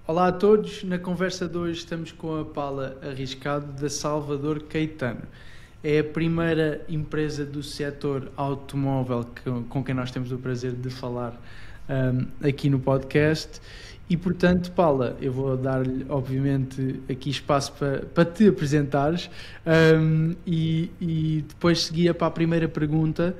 Olá a todos, na conversa de hoje estamos com a Paula Arriscado da Salvador Caetano. É a primeira empresa do setor automóvel com quem nós temos o prazer de falar aqui no podcast e, portanto, Paula, eu vou dar-lhe, obviamente, aqui espaço para te apresentares e depois seguia para a primeira pergunta.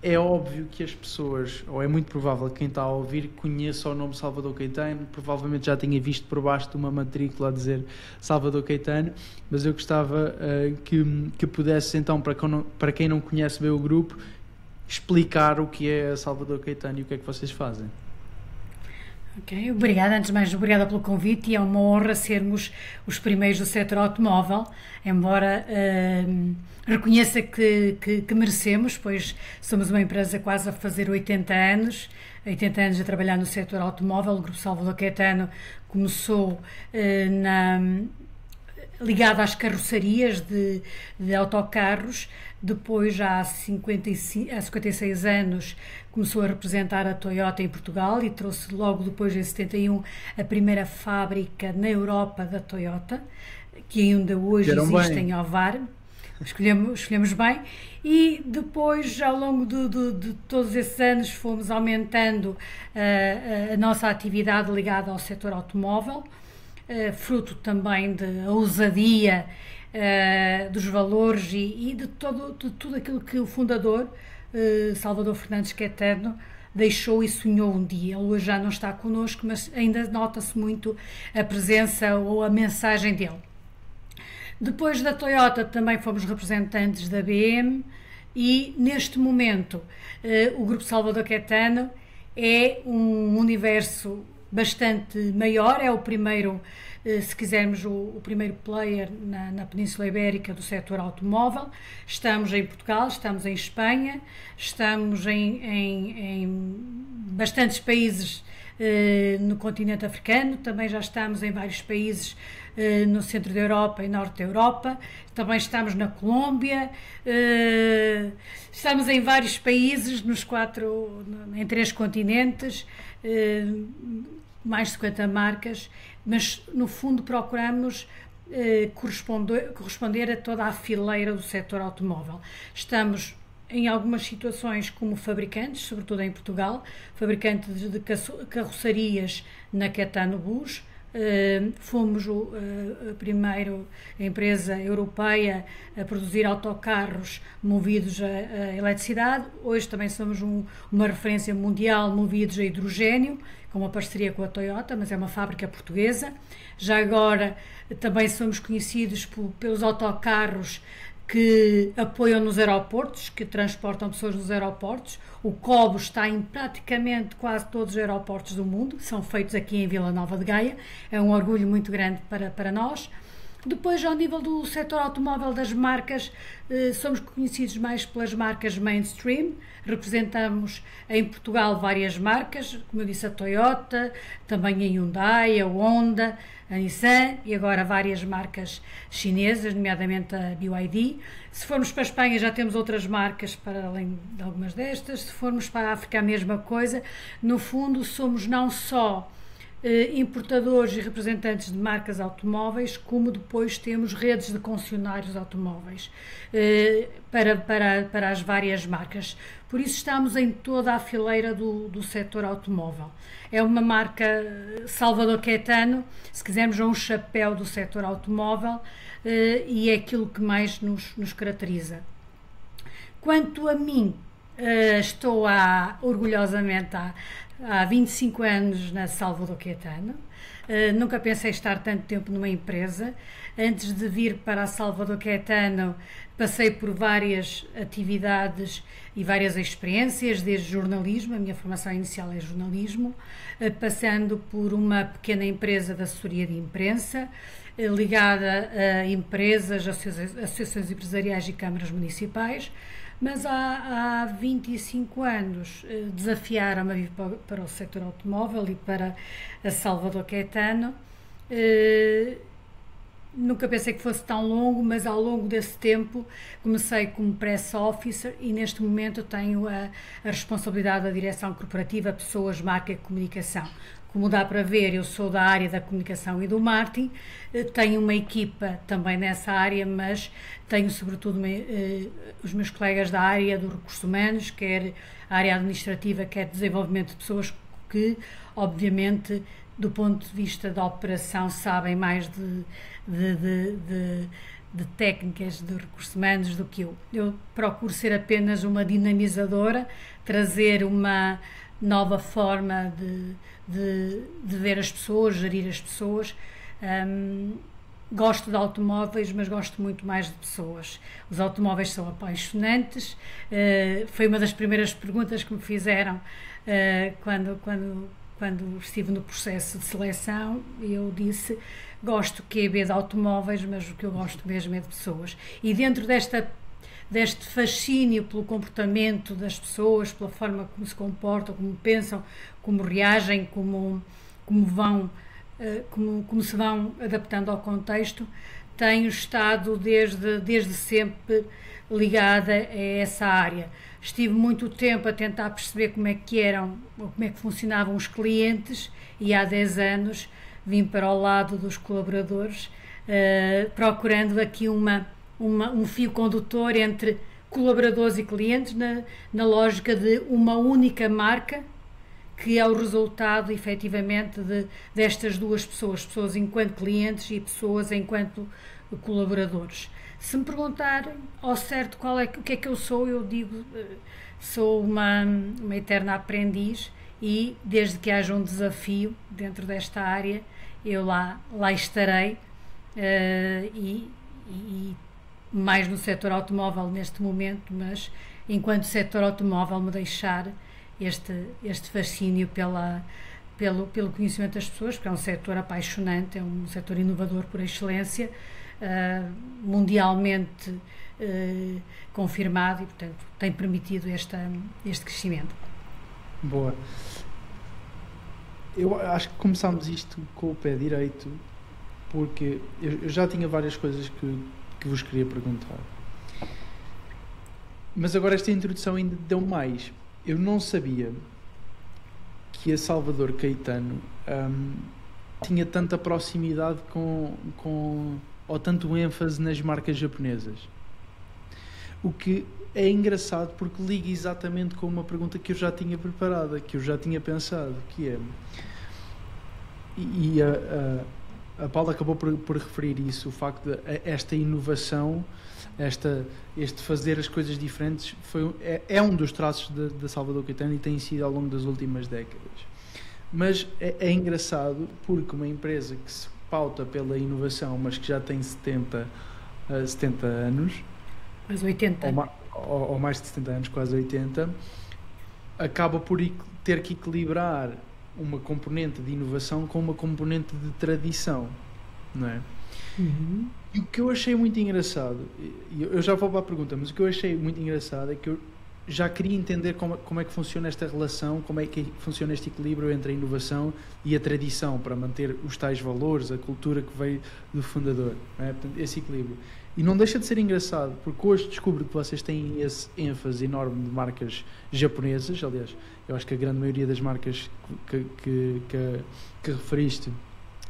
É óbvio que as pessoas, ou é muito provável que quem está a ouvir conheça o nome Salvador Caetano, provavelmente já tenha visto por baixo de uma matrícula a dizer Salvador Caetano, mas eu gostava que pudesse então, para quem não conhece bem o grupo, explicar o que é Salvador Caetano e o que é que vocês fazem. Ok, obrigada. Antes de mais, obrigada pelo convite e é uma honra sermos os primeiros do setor automóvel, embora reconheça que merecemos, pois somos uma empresa quase a fazer 80 anos a trabalhar no setor automóvel. O Grupo Salvador Caetano começou ligado às carroçarias de autocarros. Depois, já há 56 anos, começou a representar a Toyota em Portugal e trouxe logo depois, em 71, a primeira fábrica na Europa da Toyota, que ainda hoje existe em Ovar. Escolhemos bem. E depois, ao longo de todos esses anos, fomos aumentando a nossa atividade ligada ao setor automóvel, fruto também da ousadia, dos valores e de tudo aquilo que o fundador, Salvador Fernandes Caetano, deixou e sonhou um dia. Ele hoje já não está connosco, mas ainda nota-se muito a presença ou a mensagem dele. Depois da Toyota também fomos representantes da BM e neste momento o Grupo Salvador Caetano é um universo bastante maior, é o primeiro, se quisermos, o primeiro player na Península Ibérica do setor automóvel. Estamos em Portugal, estamos em Espanha, estamos em bastantes países no continente africano, também já estamos em vários países no centro da Europa e norte da Europa, também estamos na Colômbia, estamos em vários países, em 3 continentes, mais de 50 marcas, mas no fundo procuramos corresponder a toda a fileira do setor automóvel. Estamos em algumas situações como fabricantes, sobretudo em Portugal, fabricantes de carroçarias na Caetano Bus. Fomos a primeira empresa europeia a produzir autocarros movidos a eletricidade. Hoje também somos uma referência mundial movidos a hidrogênio, com uma parceria com a Toyota, mas é uma fábrica portuguesa. Já agora também somos conhecidos pelos autocarros que apoiam nos aeroportos, que transportam pessoas nos aeroportos. O Cobos está em praticamente quase todos os aeroportos do mundo, são feitos aqui em Vila Nova de Gaia, é um orgulho muito grande para nós. Depois, ao nível do setor automóvel das marcas, somos conhecidos mais pelas marcas mainstream, representamos em Portugal várias marcas, como eu disse, a Toyota, também a Hyundai, a Honda, a Nissan e agora várias marcas chinesas, nomeadamente a BYD. Se formos para a Espanha já temos outras marcas para além de algumas destas. Se formos para a África a mesma coisa. No fundo somos não só importadores e representantes de marcas automóveis, como depois temos redes de concessionários automóveis para as várias marcas. Por isso estamos em toda a fileira do setor automóvel. É uma marca Salvador Caetano, se quisermos, é um chapéu do setor automóvel e é aquilo que mais nos caracteriza. Quanto a mim, estou orgulhosamente há 25 anos na Salvador Caetano. Nunca pensei estar tanto tempo numa empresa. Antes de vir para a Salvador Caetano, passei por várias atividades e várias experiências, desde jornalismo, a minha formação inicial é jornalismo, passando por uma pequena empresa de assessoria de imprensa, ligada a empresas, associações empresariais e câmaras municipais. Mas há 25 anos desafiaram-me a vir para o setor automóvel e para a Salvador Caetano nunca pensei que fosse tão longo, mas ao longo desse tempo comecei como press officer e neste momento eu tenho a responsabilidade da direção corporativa, pessoas, marca e comunicação. Como dá para ver, eu sou da área da comunicação e do marketing, tenho uma equipa também nessa área, mas tenho sobretudo os meus colegas da área dos recursos humanos, quer a área administrativa, quer desenvolvimento de pessoas que, obviamente, do ponto de vista da operação, sabem mais de técnicas de recursos humanos do que eu. Eu procuro ser apenas uma dinamizadora, trazer uma nova forma de ver as pessoas, gerir as pessoas. Gosto de automóveis, mas gosto muito mais de pessoas. Os automóveis são apaixonantes. Foi uma das primeiras perguntas que me fizeram quando estive no processo de seleção. Eu disse, gosto QB de automóveis, mas o que eu gosto mesmo é de pessoas. E dentro deste fascínio pelo comportamento das pessoas, pela forma como se comportam, como pensam, como reagem, como se vão adaptando ao contexto, tenho estado desde sempre ligada a essa área. Estive muito tempo a tentar perceber como é que funcionavam os clientes e há 10 anos vim para o lado dos colaboradores, procurando aqui um fio condutor entre colaboradores e clientes na lógica de uma única marca, que é o resultado, efetivamente, destas duas pessoas enquanto clientes e pessoas enquanto colaboradores. Se me perguntarem ao certo o que é que eu sou, eu digo, sou uma eterna aprendiz e desde que haja um desafio dentro desta área, eu lá estarei, e mais no setor automóvel neste momento, mas enquanto setor automóvel me deixar este fascínio pelo conhecimento das pessoas, porque é um setor apaixonante, é um setor inovador por excelência, mundialmente confirmado e, portanto, tem permitido este crescimento. Boa. Eu acho que começámos isto com o pé direito, porque eu já tinha várias coisas que vos queria perguntar. Mas agora esta introdução ainda deu mais. Eu não sabia que a Salvador Caetano tinha tanta proximidade ou tanto ênfase nas marcas japonesas. O que é engraçado porque liga exatamente com uma pergunta que eu já tinha preparada, que eu já tinha pensado, que é... E a Paula acabou por referir isso, o facto de esta inovação, este fazer as coisas diferentes, é um dos traços da Salvador Caetano e tem sido ao longo das últimas décadas. Mas é engraçado porque uma empresa que se pauta pela inovação, mas que já tem 70 anos, quase 80, ou mais de 70 anos, quase 80, acaba por ter que equilibrar uma componente de inovação com uma componente de tradição, não é? Uhum. E o que eu achei muito engraçado, eu já vou para a pergunta, mas o que eu achei muito engraçado é que eu já queria entender como é que funciona esta relação, como é que funciona este equilíbrio entre a inovação e a tradição, para manter os tais valores, a cultura que veio do fundador, não é? Portanto, esse equilíbrio. E não deixa de ser engraçado, porque hoje descubro que vocês têm esse ênfase enorme de marcas japonesas. Aliás, eu acho que a grande maioria das marcas que referiste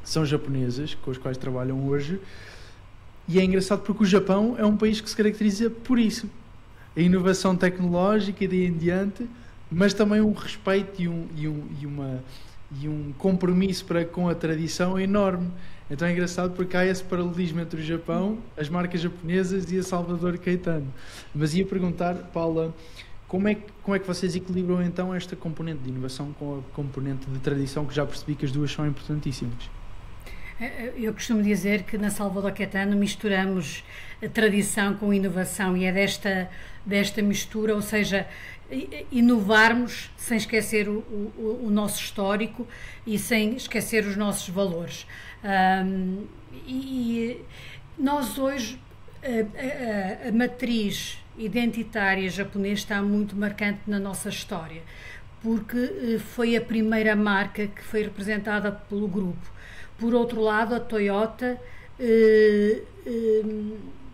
são japonesas, com as quais trabalham hoje. E é engraçado porque o Japão é um país que se caracteriza por isso. A inovação tecnológica e daí em diante, mas também um respeito e um compromisso com a tradição enorme. Então é engraçado porque há esse paralelismo entre o Japão, as marcas japonesas e a Salvador Caetano. Mas ia perguntar, Paula, como é que vocês equilibram então esta componente de inovação com a componente de tradição, que já percebi que as duas são importantíssimas? Eu costumo dizer que na Salvador Caetano misturamos a tradição com a inovação e é desta mistura, ou seja, inovarmos sem esquecer o nosso histórico e sem esquecer os nossos valores. E nós hoje, a matriz identitária japonesa está muito marcante na nossa história, porque foi a primeira marca que foi representada pelo grupo. Por outro lado, a Toyota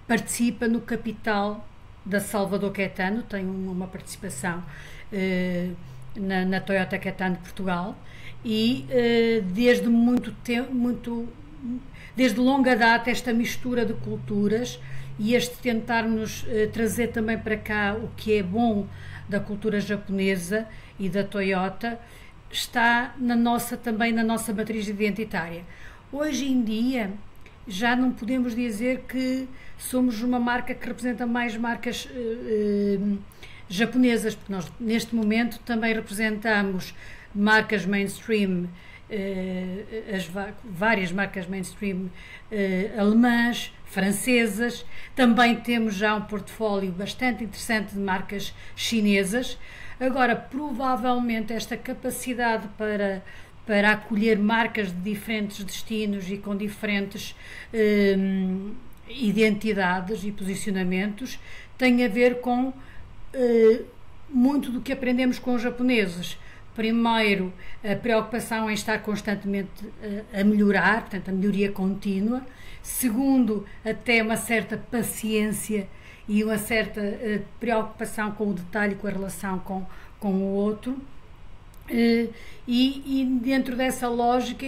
participa no capital da Salvador Caetano, tem uma participação na Toyota Caetano de Portugal, e desde desde longa data esta mistura de culturas e este tentarmos trazer também para cá o que é bom da cultura japonesa e da Toyota está também na nossa matriz identitária. Hoje em dia já não podemos dizer que somos uma marca que representa mais marcas japonesas, porque nós neste momento também representamos marcas mainstream, várias marcas mainstream alemãs, francesas, também temos já um portfólio bastante interessante de marcas chinesas. Agora, provavelmente esta capacidade para acolher marcas de diferentes destinos e com diferentes identidades e posicionamentos tem a ver com muito do que aprendemos com os japoneses. Primeiro, a preocupação em estar constantemente a melhorar, portanto, a melhoria contínua. Segundo, até uma certa paciência e uma certa preocupação com o detalhe, com a relação com o outro. E dentro dessa lógica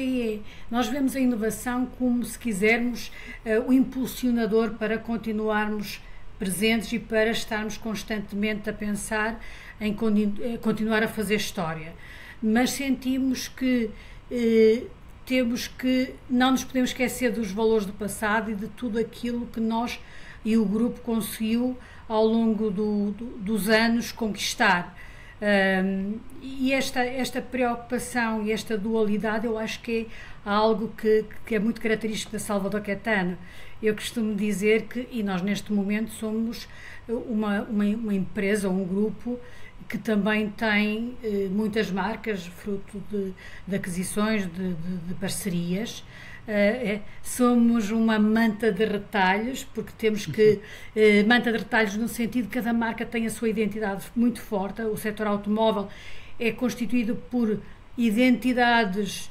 nós vemos a inovação como, se quisermos, o impulsionador para continuarmos presentes e para estarmos constantemente a pensar em continuar a fazer história. Mas sentimos que temos que não nos podemos esquecer dos valores do passado e de tudo aquilo que nós e o grupo conseguiu ao longo dos anos conquistar. E esta preocupação e esta dualidade eu acho que é algo que é muito característico da Salvador Caetano. Eu costumo dizer que, e nós neste momento somos uma empresa, um grupo que também tem muitas marcas, fruto de aquisições, de parcerias. Somos uma manta de retalhos, porque temos que manta de retalhos no sentido que cada marca tem a sua identidade muito forte. O setor automóvel é constituído por identidades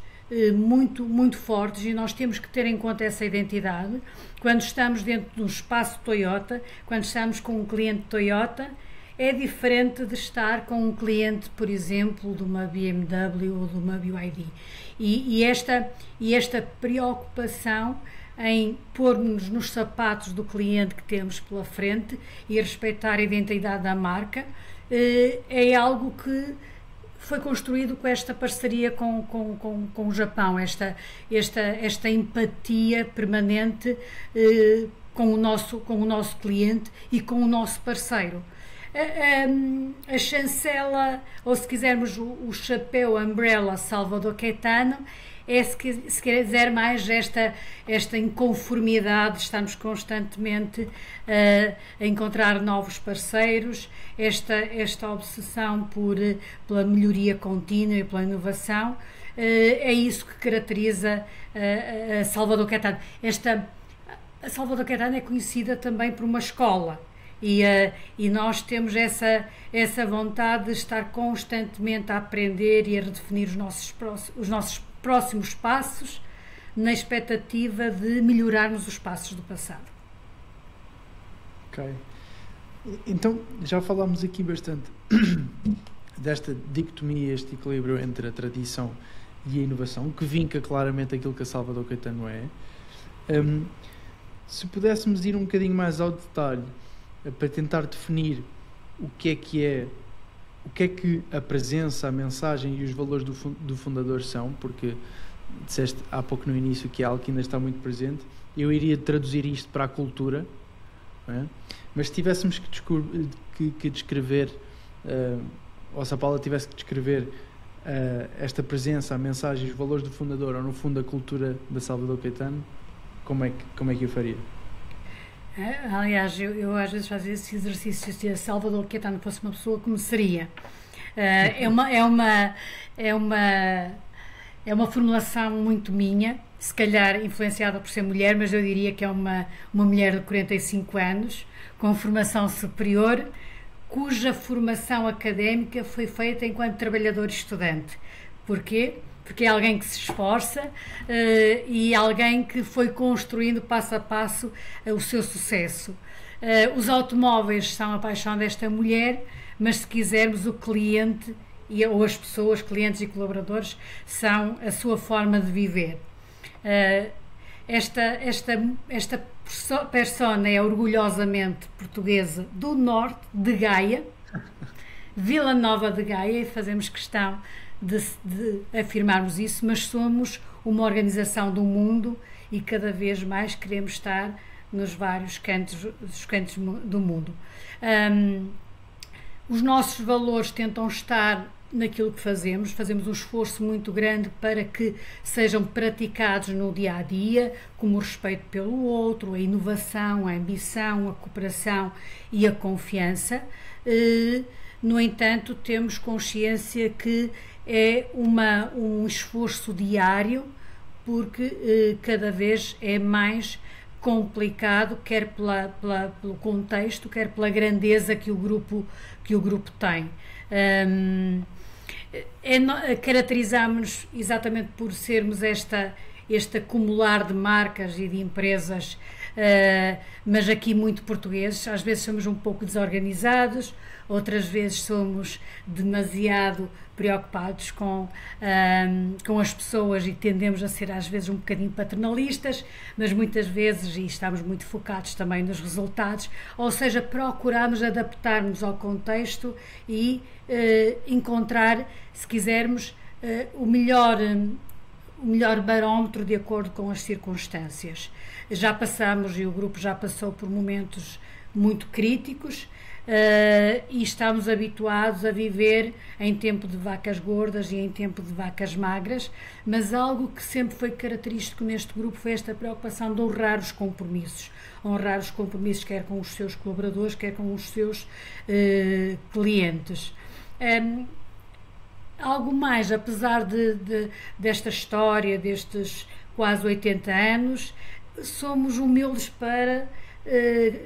muito fortes e nós temos que ter em conta essa identidade quando estamos dentro de um espaço Toyota, quando estamos com um cliente Toyota. É diferente de estar com um cliente, por exemplo, de uma BMW ou de uma BYD. E esta preocupação em pôr-nos nos sapatos do cliente que temos pela frente e respeitar a identidade da marca é algo que foi construído com esta parceria com o Japão, esta empatia permanente com o nosso cliente e com o nosso parceiro. A chancela, ou se quisermos o chapéu umbrella Salvador Caetano, é se quiser mais esta inconformidade, estamos constantemente a encontrar novos parceiros, esta obsessão pela melhoria contínua e pela inovação, é isso que caracteriza a Salvador Caetano. A Salvador Caetano é conhecida também por uma escola. E nós temos essa vontade de estar constantemente a aprender e a redefinir os nossos próximos passos na expectativa de melhorarmos os passos do passado. Ok. Então, já falámos aqui bastante desta dicotomia, este equilíbrio entre a tradição e a inovação, que vinca claramente aquilo que a Salvador Caetano é. Se pudéssemos ir um bocadinho mais ao detalhe, para tentar definir o que é que a presença, a mensagem e os valores do fundador são, porque disseste há pouco no início que é algo que ainda está muito presente, eu iria traduzir isto para a cultura, não é? Mas se tivéssemos que descrever, ou se a Paula tivesse que descrever esta presença, a mensagem e os valores do fundador, ou no fundo a cultura da Salvador Caetano, como é que eu faria? Aliás, eu às vezes faço esse exercício. Se a Salvador Caetano fosse uma pessoa, como seria? É uma formulação muito minha, se calhar influenciada por ser mulher, mas eu diria que é uma mulher de 45 anos, com formação superior, cuja formação académica foi feita enquanto trabalhador e estudante. Porquê? porque é alguém que se esforça e alguém que foi construindo passo a passo o seu sucesso. Os automóveis são a paixão desta mulher, mas se quisermos o cliente ou as pessoas, clientes e colaboradores, são a sua forma de viver. Esta persona é orgulhosamente portuguesa do norte, de Gaia, Vila Nova de Gaia, e fazemos questão de afirmarmos isso, mas somos uma organização do mundo e cada vez mais queremos estar nos vários cantos do mundo. Os nossos valores tentam estar naquilo que fazemos um esforço muito grande para que sejam praticados no dia a dia, como o respeito pelo outro, a inovação, a ambição, a cooperação e a confiança. No entanto, temos consciência que é um esforço diário, porque cada vez é mais complicado, quer pelo contexto, quer pela grandeza que o grupo tem. Caracterizamos-nos exatamente por sermos este acumular de marcas e de empresas, mas aqui muito portugueses. Às vezes somos um pouco desorganizados, outras vezes somos demasiado preocupados com as pessoas e tendemos a ser às vezes um bocadinho paternalistas, mas muitas vezes, e estamos muito focados também nos resultados, ou seja, procuramos adaptar-nos ao contexto e encontrar, se quisermos, o melhor barómetro de acordo com as circunstâncias. Já passamos, e o grupo já passou por momentos muito críticos, e estamos habituados a viver em tempo de vacas gordas e em tempo de vacas magras, mas algo que sempre foi característico neste grupo foi esta preocupação de honrar os compromissos quer com os seus colaboradores, quer com os seus clientes. Algo mais, apesar desta história, destes quase 80 anos, somos humildes para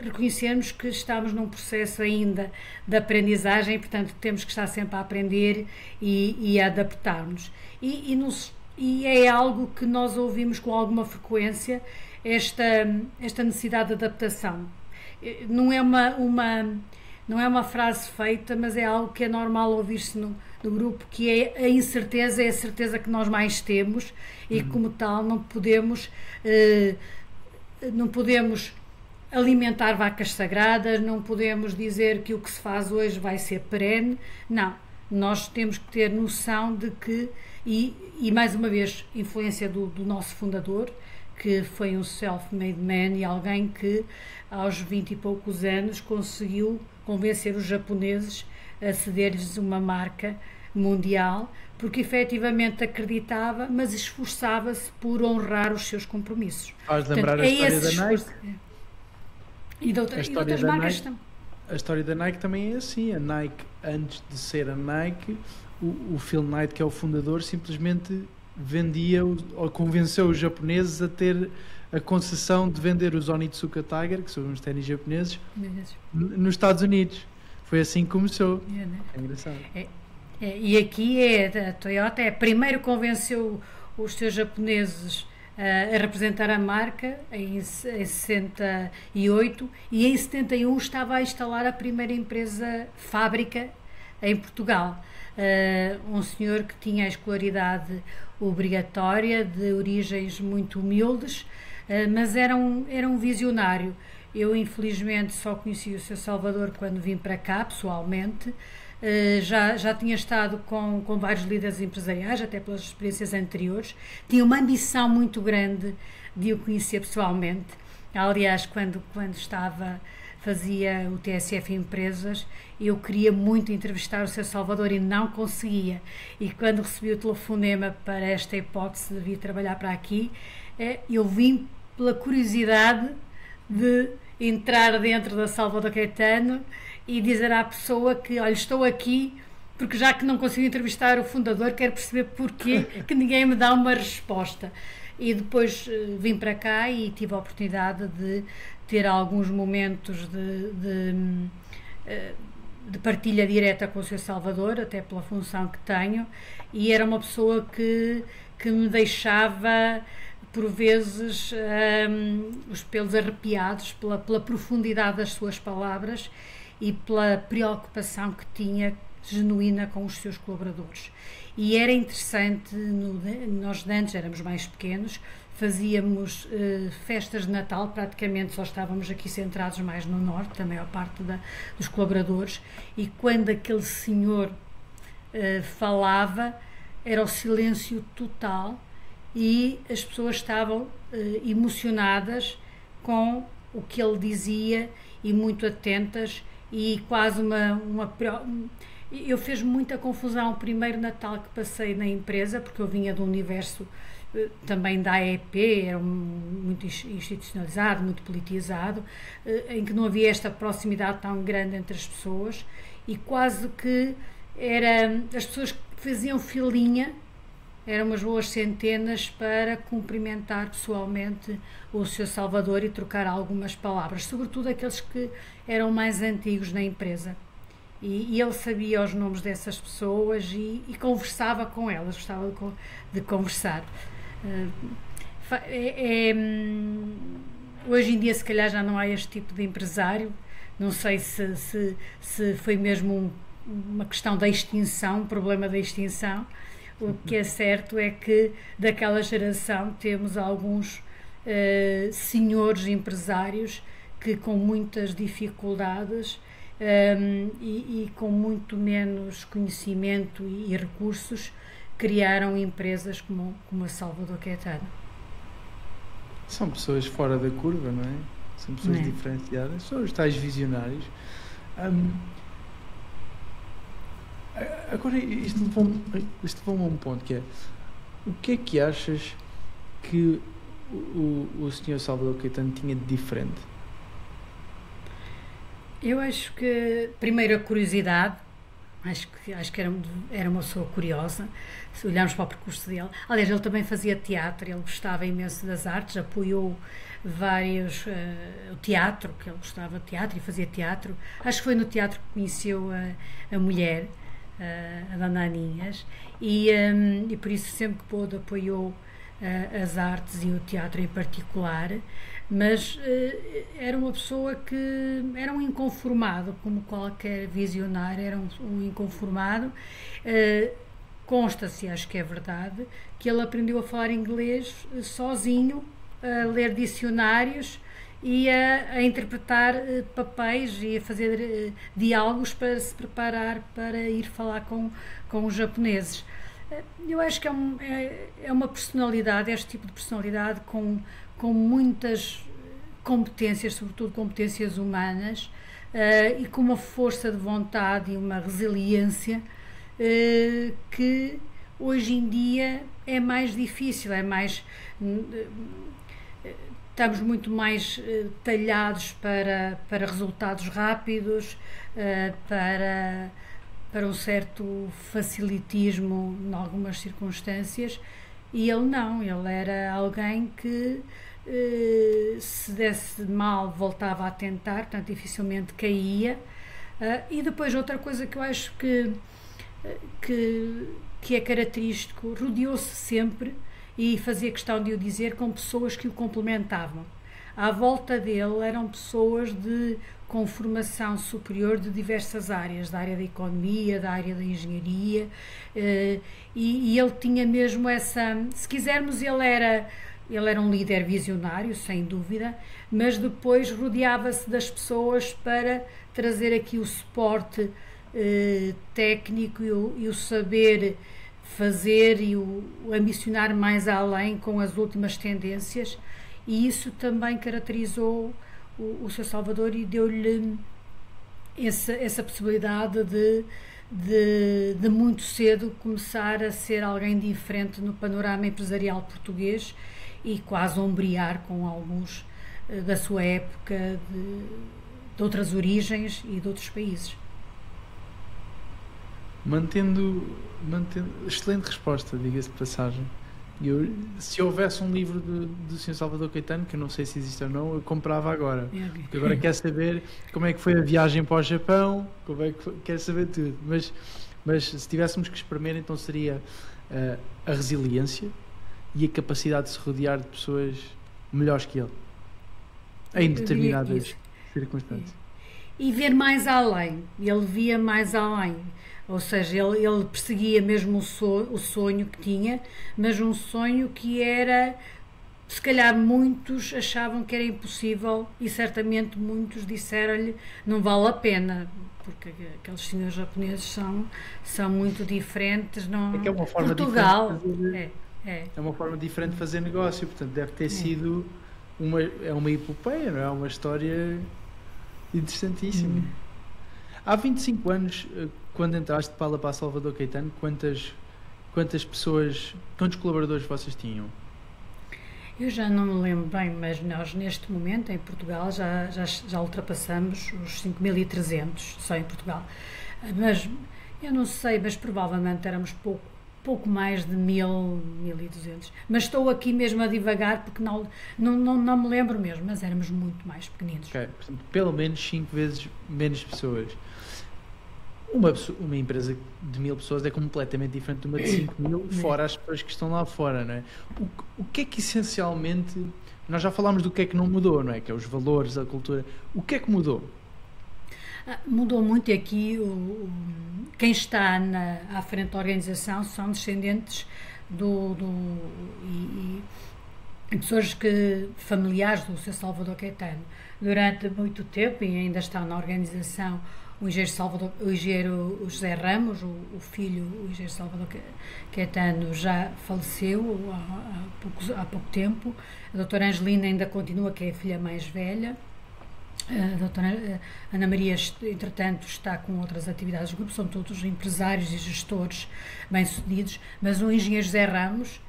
reconhecermos que estamos num processo ainda de aprendizagem e, portanto, temos que estar sempre a aprender e a adaptar-nos. E é algo que nós ouvimos com alguma frequência, esta necessidade de adaptação. Não é uma frase feita, mas é algo que é normal ouvir-se no grupo, que é a incerteza, é a certeza que nós mais temos e, como tal, não podemos alimentar vacas sagradas, não podemos dizer que o que se faz hoje vai ser perene. Não, nós temos que ter noção de que, e mais uma vez, influência do nosso fundador, que foi um self-made man e alguém que aos 20 e poucos anos conseguiu convencer os japoneses a ceder-lhes uma marca mundial, porque efetivamente acreditava, mas esforçava-se por honrar os seus compromissos. Faz lembrar a história da Nike. E de outras marcas também. A história da Nike também é assim. A Nike, antes de ser a Nike, o Phil Knight, que é o fundador, simplesmente vendia ou convenceu os japoneses a ter a concessão de vender os Onitsuka Tiger, que são uns ténis japoneses, nos Estados Unidos. Foi assim que começou. É engraçado. E aqui a Toyota primeiro convenceu os seus japoneses a representar a marca em 68 e em 71 estava a instalar a primeira fábrica em Portugal. Um senhor que tinha a escolaridade obrigatória, de origens muito humildes, mas era um visionário. Eu, infelizmente, só conheci o Sr. Salvador quando vim para cá, pessoalmente. Já tinha estado com vários líderes empresariais, até pelas experiências anteriores. Tinha uma ambição muito grande de o conhecer pessoalmente. Aliás, quando fazia o TSF Empresas, eu queria muito entrevistar o Sr. Salvador e não conseguia. E quando recebi o telefonema para esta hipótese de vir trabalhar para aqui, eu vim pela curiosidade de entrar dentro da Salvador Caetano e dizer à pessoa que, olha, estou aqui porque já que não consigo entrevistar o fundador, quero perceber porquê que ninguém me dá uma resposta. E depois vim para cá e tive a de partilha direta com o Sr. Salvador, até pela função que tenho, e era uma pessoa que me deixava, por vezes, os pelos arrepiados pela profundidade das suas palavras e pela preocupação que tinha genuína com os seus colaboradores. E era interessante, nós antes éramos mais pequenos, fazíamos festas de Natal, praticamente só estávamos aqui centrados mais no norte, a maior parte dos colaboradores, e quando aquele senhor falava, era o silêncio total e as pessoas estavam emocionadas com o que ele dizia e muito atentas, e quase eu fiz muita confusão o primeiro Natal que passei na empresa, porque eu vinha de um universo também da AEP, era muito institucionalizado, muito politizado, em que não havia esta proximidade tão grande entre as pessoas, e quase que as pessoas que faziam filinha, eram umas boas centenas, para cumprimentar pessoalmente o Sr. Salvador e trocar algumas palavras, sobretudo aqueles que eram mais antigos na empresa. E ele sabia os nomes dessas pessoas e conversava com elas, gostava de conversar. Hoje em dia, se calhar, já não há este tipo de empresário. Não sei se foi mesmo uma questão da extinção, um problema da extinção. O que é certo é que daquela geração temos alguns senhores empresários que, com muitas dificuldades e com muito menos conhecimento e recursos, criaram empresas como a Salvador Caetano. São pessoas fora da curva, não é? São pessoas diferenciadas, são os tais visionários. Agora, isto levou-me a um ponto, que é: o que é que achas que o Sr. Salvador Caetano tinha de diferente? Eu acho que, primeiro, a curiosidade. Acho que era uma pessoa curiosa, se olharmos para o percurso dele. Aliás, ele também fazia teatro, ele gostava imenso das artes, apoiou vários, o teatro, que ele gostava de teatro e fazia teatro. Acho que foi no teatro que conheceu a mulher, a Dona Aninhas, e por isso sempre que pôde apoiou as artes e o teatro em particular, mas era uma pessoa que era um inconformado, como qualquer visionário, era um inconformado. Consta-se, acho que é verdade, que ele aprendeu a falar inglês sozinho, a ler dicionários e a interpretar papéis e a fazer diálogos para se preparar para ir falar com os japoneses. Eu acho que é uma personalidade, este tipo de personalidade com muitas competências, sobretudo competências humanas, e com uma força de vontade e uma resiliência que hoje em dia é mais difícil, estamos muito mais talhados para resultados rápidos, para um certo facilitismo em algumas circunstâncias, e ele não, ele era alguém que se desse mal voltava a tentar, portanto dificilmente caía. E depois outra coisa que eu acho que é característico, rodeou-se sempre, e fazia questão de o dizer, com pessoas que o complementavam. À volta dele eram pessoas com formação superior de diversas áreas, da área da economia, da área da engenharia, e ele tinha mesmo essa, se quisermos, ele era um líder visionário, sem dúvida, mas depois rodeava-se das pessoas para trazer aqui o suporte técnico e o saber fazer e o ambicionar mais além com as últimas tendências, e isso também caracterizou o Sr. Salvador e deu-lhe essa possibilidade de muito cedo começar a ser alguém diferente no panorama empresarial português e quase ombrear com alguns da sua época de outras origens e de outros países. Mantendo excelente resposta, diga-se de passagem. Se houvesse um livro do Sr. Salvador Caetano, que eu não sei se existe ou não, eu comprava agora. Porque agora quero saber como é que foi a viagem para o Japão, como é que foi, quero saber tudo. Mas se tivéssemos que espremer, então seria a resiliência e a capacidade de se rodear de pessoas melhores que ele, em determinadas circunstâncias. E ver mais além, ele via mais além, ou seja, ele perseguia mesmo o sonho que tinha, mas um sonho que era, se calhar muitos achavam que era impossível e certamente muitos disseram-lhe não vale a pena, porque aqueles senhores japoneses são muito diferentes. Não... É que é uma forma Portugal diferente é uma forma diferente de fazer negócio, portanto deve ter sido uma epopeia, não é? Uma história interessantíssimo. Há 25 anos, quando entraste para Salvador Caetano, quantas pessoas, quantos colaboradores vocês tinham? Eu já não me lembro bem, mas nós neste momento em Portugal já ultrapassamos os 5.300 só em Portugal. Mas eu não sei, mas provavelmente éramos pouco mais de 1.200. Mas estou aqui mesmo a divagar porque não me lembro mesmo, mas éramos muito mais pequeninos. Ok, portanto, pelo menos 5 vezes menos pessoas. Uma empresa de 1.000 pessoas é completamente diferente de uma de 5.000, fora as pessoas que estão lá fora, não é? O que é que essencialmente, nós já falámos do que é que não mudou, não é? Que é os valores, a cultura. O que é que mudou? Mudou muito, e aqui quem está à frente da organização são descendentes e pessoas familiares do Sr. Salvador Caetano. Durante muito tempo, e ainda está na organização, o engenheiro José Ramos, o filho, o engenheiro Salvador Caetano, já faleceu há pouco tempo. A doutora Angelina ainda continua, que é a filha mais velha. A doutora Ana Maria, entretanto, está com outras atividades do grupo, são todos empresários e gestores bem-sucedidos, mas o engenheiro José Ramos,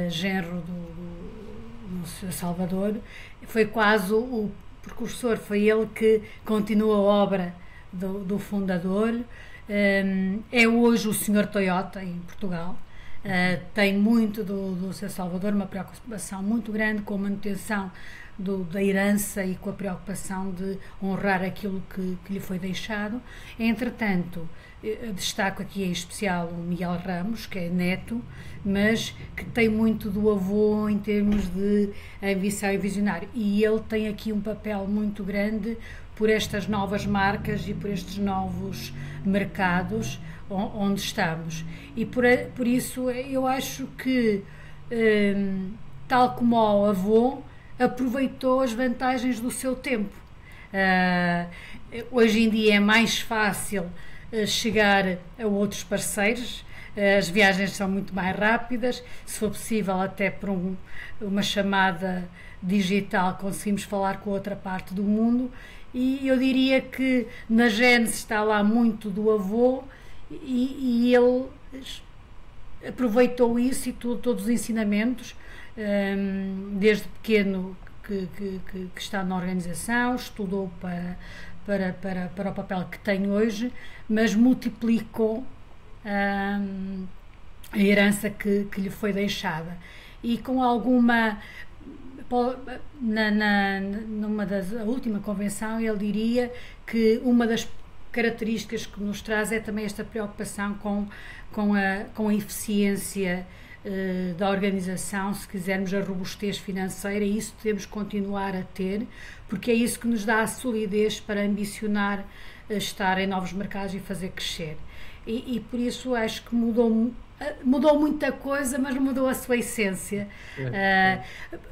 genro do Sr. Salvador, foi quase o precursor, foi ele que continuou a obra do fundador. É hoje o Sr. Toyota em Portugal. Tem muito do Sr. Salvador, uma preocupação muito grande com a manutenção da herança e com a preocupação de honrar aquilo que lhe foi deixado. Entretanto, destaco aqui em especial o Miguel Ramos, que é neto, mas que tem muito do avô em termos de ambição e visionário. E ele tem aqui um papel muito grande por estas novas marcas e por estes novos mercados onde estamos. E por isso eu acho que, tal como o avô, aproveitou as vantagens do seu tempo. Hoje em dia é mais fácil chegar a outros parceiros, as viagens são muito mais rápidas, se for possível até por uma chamada digital conseguimos falar com outra parte do mundo, e eu diria que na gênese está lá muito do avô, e ele aproveitou isso e todos os ensinamentos, desde pequeno que está na organização, estudou para o papel que tem hoje, mas multiplicou a herança que lhe foi deixada. E com alguma... A última convenção ele diria que uma das características que nos traz é também esta preocupação com a eficiência da organização, se quisermos a robustez financeira, e isso devemos continuar a ter, porque é isso que nos dá a solidez para ambicionar estar em novos mercados e fazer crescer. E por isso acho que mudou muita coisa, mas mudou a sua essência.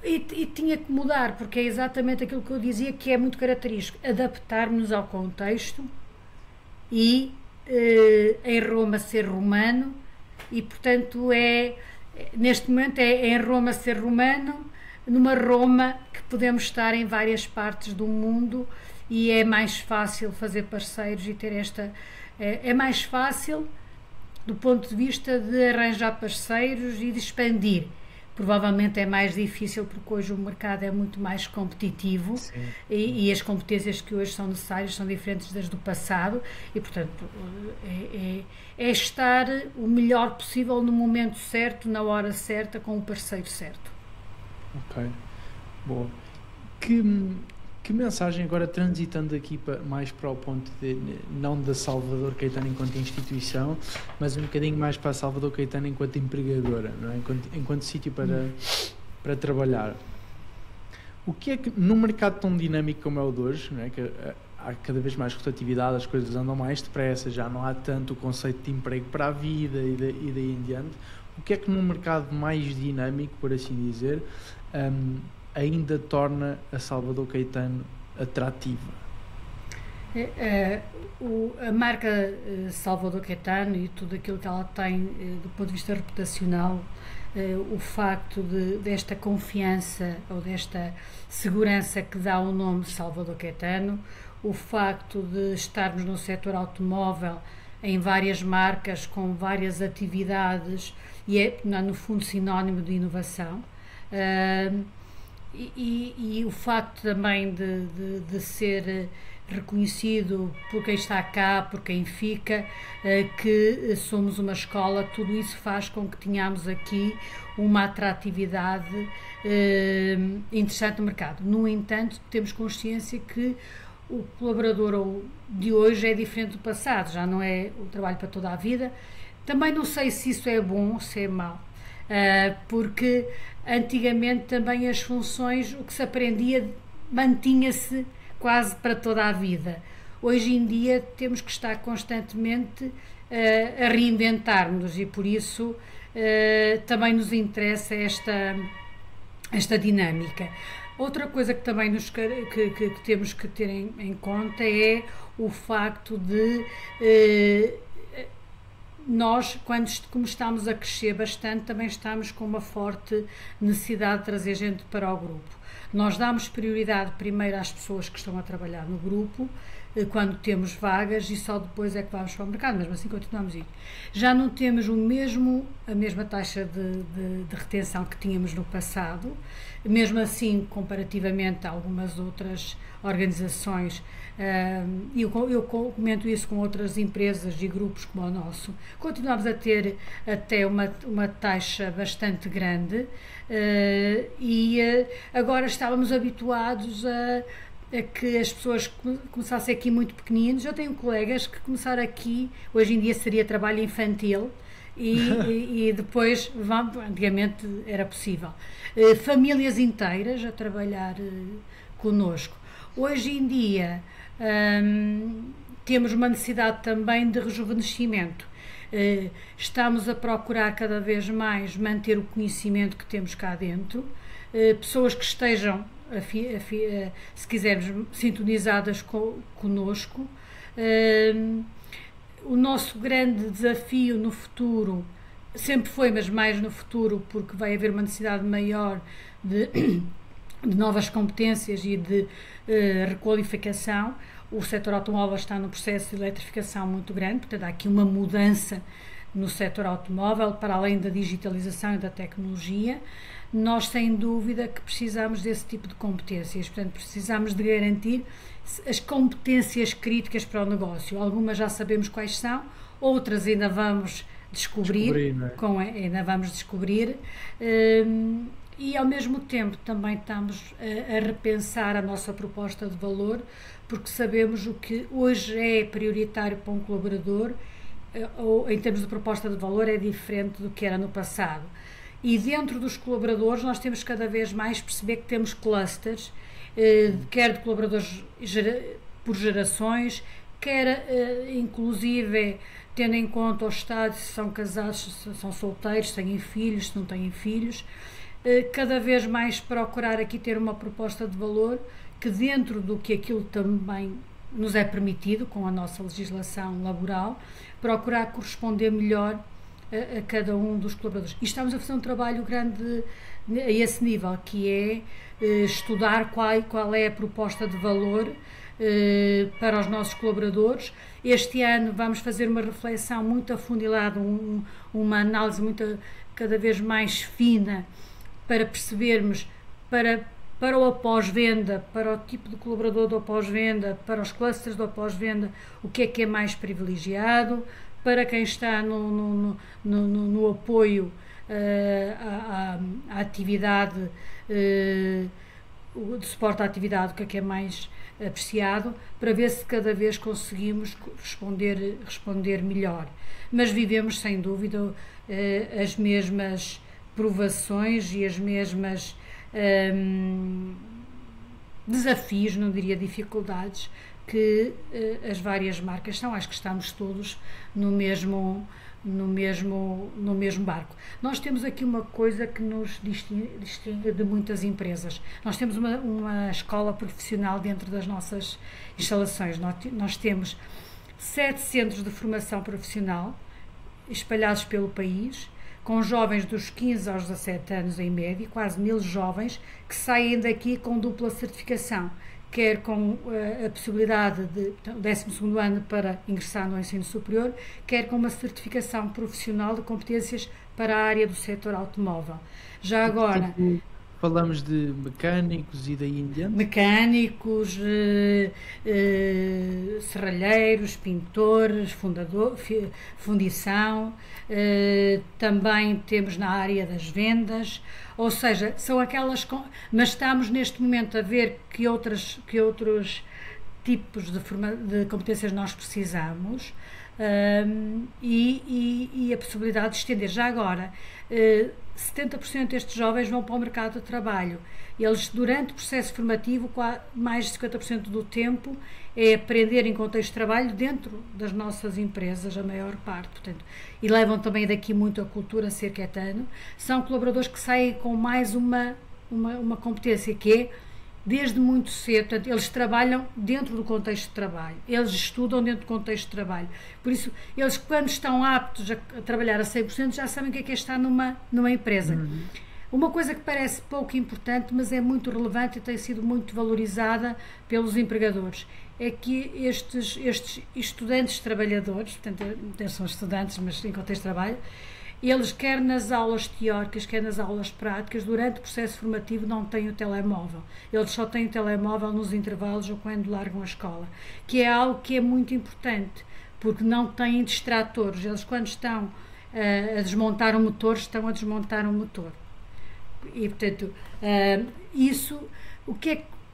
E tinha que mudar, porque é exatamente aquilo que eu dizia, que é muito característico, adaptarmos ao contexto e em Roma ser romano, e portanto neste momento é em Roma ser romano, numa Roma que podemos estar em várias partes do mundo, e é mais fácil fazer parceiros e ter é mais fácil do ponto de vista de arranjar parceiros e de expandir, provavelmente é mais difícil porque hoje o mercado é muito mais competitivo e as competências que hoje são necessárias são diferentes das do passado e, portanto, é estar o melhor possível no momento certo, na hora certa, com o parceiro certo. Ok, boa. Que mensagem, agora transitando aqui mais para o ponto não da Salvador Caetano enquanto instituição, mas um bocadinho mais para a Salvador Caetano enquanto empregadora, não é? enquanto sítio para trabalhar. O que é que, num mercado tão dinâmico como é o de hoje, não é? Que há cada vez mais rotatividade, as coisas andam mais depressa, já não há tanto o conceito de emprego para a vida e daí em diante, o que é que num mercado mais dinâmico, por assim dizer, ainda torna a Salvador Caetano atrativa? A marca Salvador Caetano e tudo aquilo que ela tem do ponto de vista reputacional, o facto desta confiança ou desta segurança que dá o nome Salvador Caetano, o facto de estarmos no setor automóvel em várias marcas com várias atividades e é no fundo sinónimo de inovação. E o facto também de ser reconhecido por quem está cá, por quem fica, que somos uma escola, tudo isso faz com que tenhamos aqui uma atratividade interessante no mercado. No entanto, temos consciência que o colaborador de hoje é diferente do passado, já não é o trabalho para toda a vida. Também não sei se isso é bom ou se é mau. Porque antigamente também as funções, o que se aprendia mantinha-se quase para toda a vida. Hoje em dia temos que estar constantemente a reinventar-nos e por isso também nos interessa esta dinâmica. Outra coisa que também que temos que ter em conta é o facto de nós, como estamos a crescer bastante, também estamos com uma forte necessidade de trazer gente para o grupo. Nós damos prioridade primeiro às pessoas que estão a trabalhar no grupo, quando temos vagas, e só depois é que vamos para o mercado, mesmo assim continuamos a ir. Já não temos a mesma taxa de retenção que tínhamos no passado, mesmo assim, comparativamente a algumas outras organizações, eu comento isso com outras empresas e grupos como o nosso, continuamos a ter até uma taxa bastante grande e agora estávamos habituados a que as pessoas começassem aqui muito pequeninos. Eu tenho colegas que começaram aqui, hoje em dia seria trabalho infantil, e depois, antigamente era possível, famílias inteiras a trabalhar connosco. Hoje em dia temos uma necessidade também de rejuvenescimento. Estamos a procurar cada vez mais manter o conhecimento que temos cá dentro, pessoas que estejam, se quisermos, sintonizadas connosco. O nosso grande desafio no futuro, sempre foi, mas mais no futuro, porque vai haver uma necessidade maior de novas competências e de requalificação. O setor automóvel está num processo de eletrificação muito grande, portanto há aqui uma mudança no setor automóvel, para além da digitalização e da tecnologia. Nós, sem dúvida, que precisamos desse tipo de competências, portanto precisamos de garantir as competências críticas para o negócio. Algumas já sabemos quais são, outras ainda vamos descobrir, ainda vamos descobrir, e ao mesmo tempo também estamos a repensar a nossa proposta de valor, porque sabemos o que hoje é prioritário para um colaborador, ou em termos de proposta de valor, é diferente do que era no passado. E dentro dos colaboradores nós temos cada vez mais perceber que temos clusters, quer de colaboradores por gerações, quer inclusive tendo em conta o estado, se são casados, se são solteiros, se têm filhos, se não têm filhos. Cada vez mais procurar aqui ter uma proposta de valor que, dentro do que aquilo também nos é permitido com a nossa legislação laboral, procurar corresponder melhor a cada um dos colaboradores. E estamos a fazer um trabalho grande a esse nível, que é estudar qual é a proposta de valor para os nossos colaboradores. Este ano vamos fazer uma reflexão muito afundilada, uma análise cada vez mais fina para percebermos, para o pós-venda, para o tipo de colaborador do pós-venda, para os clusters do pós-venda, o que é mais privilegiado, para quem está no apoio à atividade, de suporte à atividade, o que é mais apreciado, para ver se cada vez conseguimos responder melhor. Mas vivemos, sem dúvida, as mesmas provações e as mesmas desafios, não diria dificuldades, que as várias marcas são. Acho que estamos todos no mesmo barco. Nós temos aqui uma coisa que nos distingue de muitas empresas. Nós temos uma escola profissional dentro das nossas instalações. Nós temos 7 centros de formação profissional espalhados pelo país, com jovens dos 15 aos 17 anos em média, quase 1000 jovens que saem daqui com dupla certificação, quer com a possibilidade de 12º ano para ingressar no ensino superior, quer com uma certificação profissional de competências para a área do setor automóvel. Já agora... Falamos de mecânicos e daí em diante? Mecânicos, serralheiros, pintores, fundição, também temos na área das vendas, ou seja, são aquelas... Mas estamos neste momento a ver que outros tipos de competências nós precisamos, e a possibilidade de estender. Já agora, 70% destes jovens vão para o mercado de trabalho. Eles, durante o processo formativo, mais de 50% do tempo é aprender em contexto de trabalho dentro das nossas empresas, a maior parte. Portanto, e levam também daqui muito a cultura cerquetano. São colaboradores que saem com mais uma competência, que é desde muito cedo. Portanto, eles trabalham dentro do contexto de trabalho, eles estudam dentro do contexto de trabalho. Por isso, eles, quando estão aptos a trabalhar a 100%, já sabem o que é estar numa empresa. Uma coisa que parece pouco importante, mas é muito relevante e tem sido muito valorizada pelos empregadores, é que estes estudantes trabalhadores, portanto, não são estudantes, mas em contexto de trabalho, eles, quer nas aulas teóricas, quer nas aulas práticas, durante o processo formativo não têm o telemóvel. Eles só têm o telemóvel nos intervalos ou quando largam a escola, que é algo que é muito importante, porque não têm distratores. Eles, quando estão a desmontar um motor, estão a desmontar um motor. E, portanto,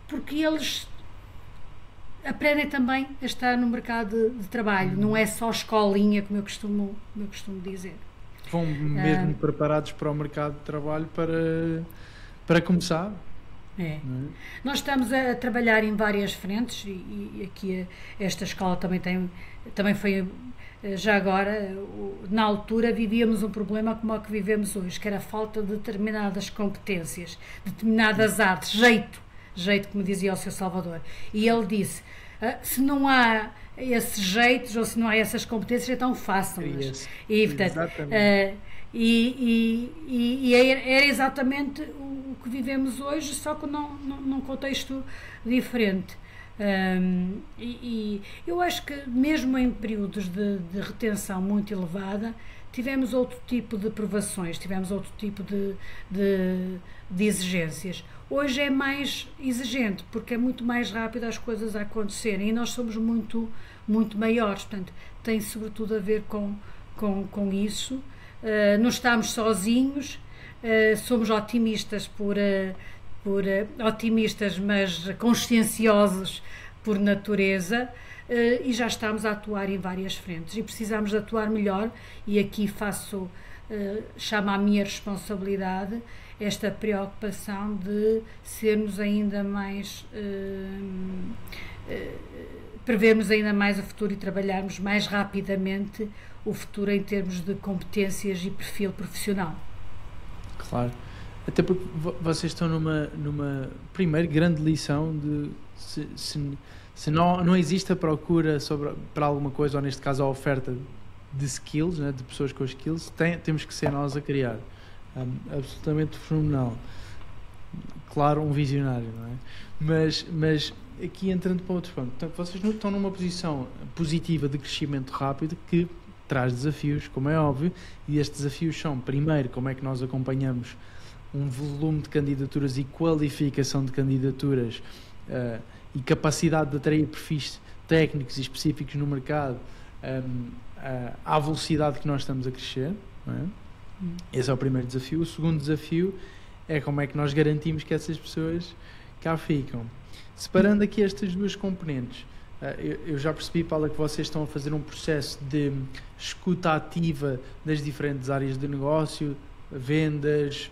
porque eles aprendem também a estar no mercado de trabalho, não é só escolinha, como eu costumo dizer. Vão mesmo preparados para o mercado de trabalho para começar. Nós estamos a trabalhar em várias frentes e aqui esta escola também foi, já agora, na altura vivíamos um problema como o que vivemos hoje, que era a falta de determinadas competências, determinadas artes, jeito, como dizia o Sr. Salvador. E ele disse, se não há esses jeitos ou se não há essas competências, então façam-nas. E, portanto, era exatamente o que vivemos hoje, só que num contexto diferente. Eu acho que mesmo em períodos de retenção muito elevada, tivemos outro tipo de provações, tivemos outro tipo de exigências. Hoje é mais exigente, porque é muito mais rápido as coisas a acontecerem e nós somos muito maiores, portanto, tem sobretudo a ver com isso. Não estamos sozinhos, somos otimistas otimistas, mas conscienciosos por natureza, e já estamos a atuar em várias frentes e precisamos de atuar melhor, e aqui chamo à minha responsabilidade esta preocupação de sermos ainda mais prevermos ainda mais o futuro e trabalharmos mais rapidamente o futuro em termos de competências e perfil profissional. Claro, até porque vocês estão numa primeira grande lição de se não existe a procura para alguma coisa, ou neste caso a oferta de skills, né, de pessoas com skills, temos que ser nós a criar. Absolutamente fenomenal. Claro, um visionário, não é? Mas aqui entrando para outro ponto, portanto, vocês não estão numa posição positiva de crescimento rápido que traz desafios, como é óbvio, e estes desafios são, primeiro, como é que nós acompanhamos um volume de candidaturas e qualificação de candidaturas e capacidade de atrair perfis técnicos e específicos no mercado à velocidade que nós estamos a crescer, não é? Esse é o primeiro desafio. O segundo desafio é como é que nós garantimos que essas pessoas cá ficam. Separando aqui estas duas componentes, eu já percebi, Paula, que vocês estão a fazer um processo de escuta ativa das diferentes áreas de negócio, vendas,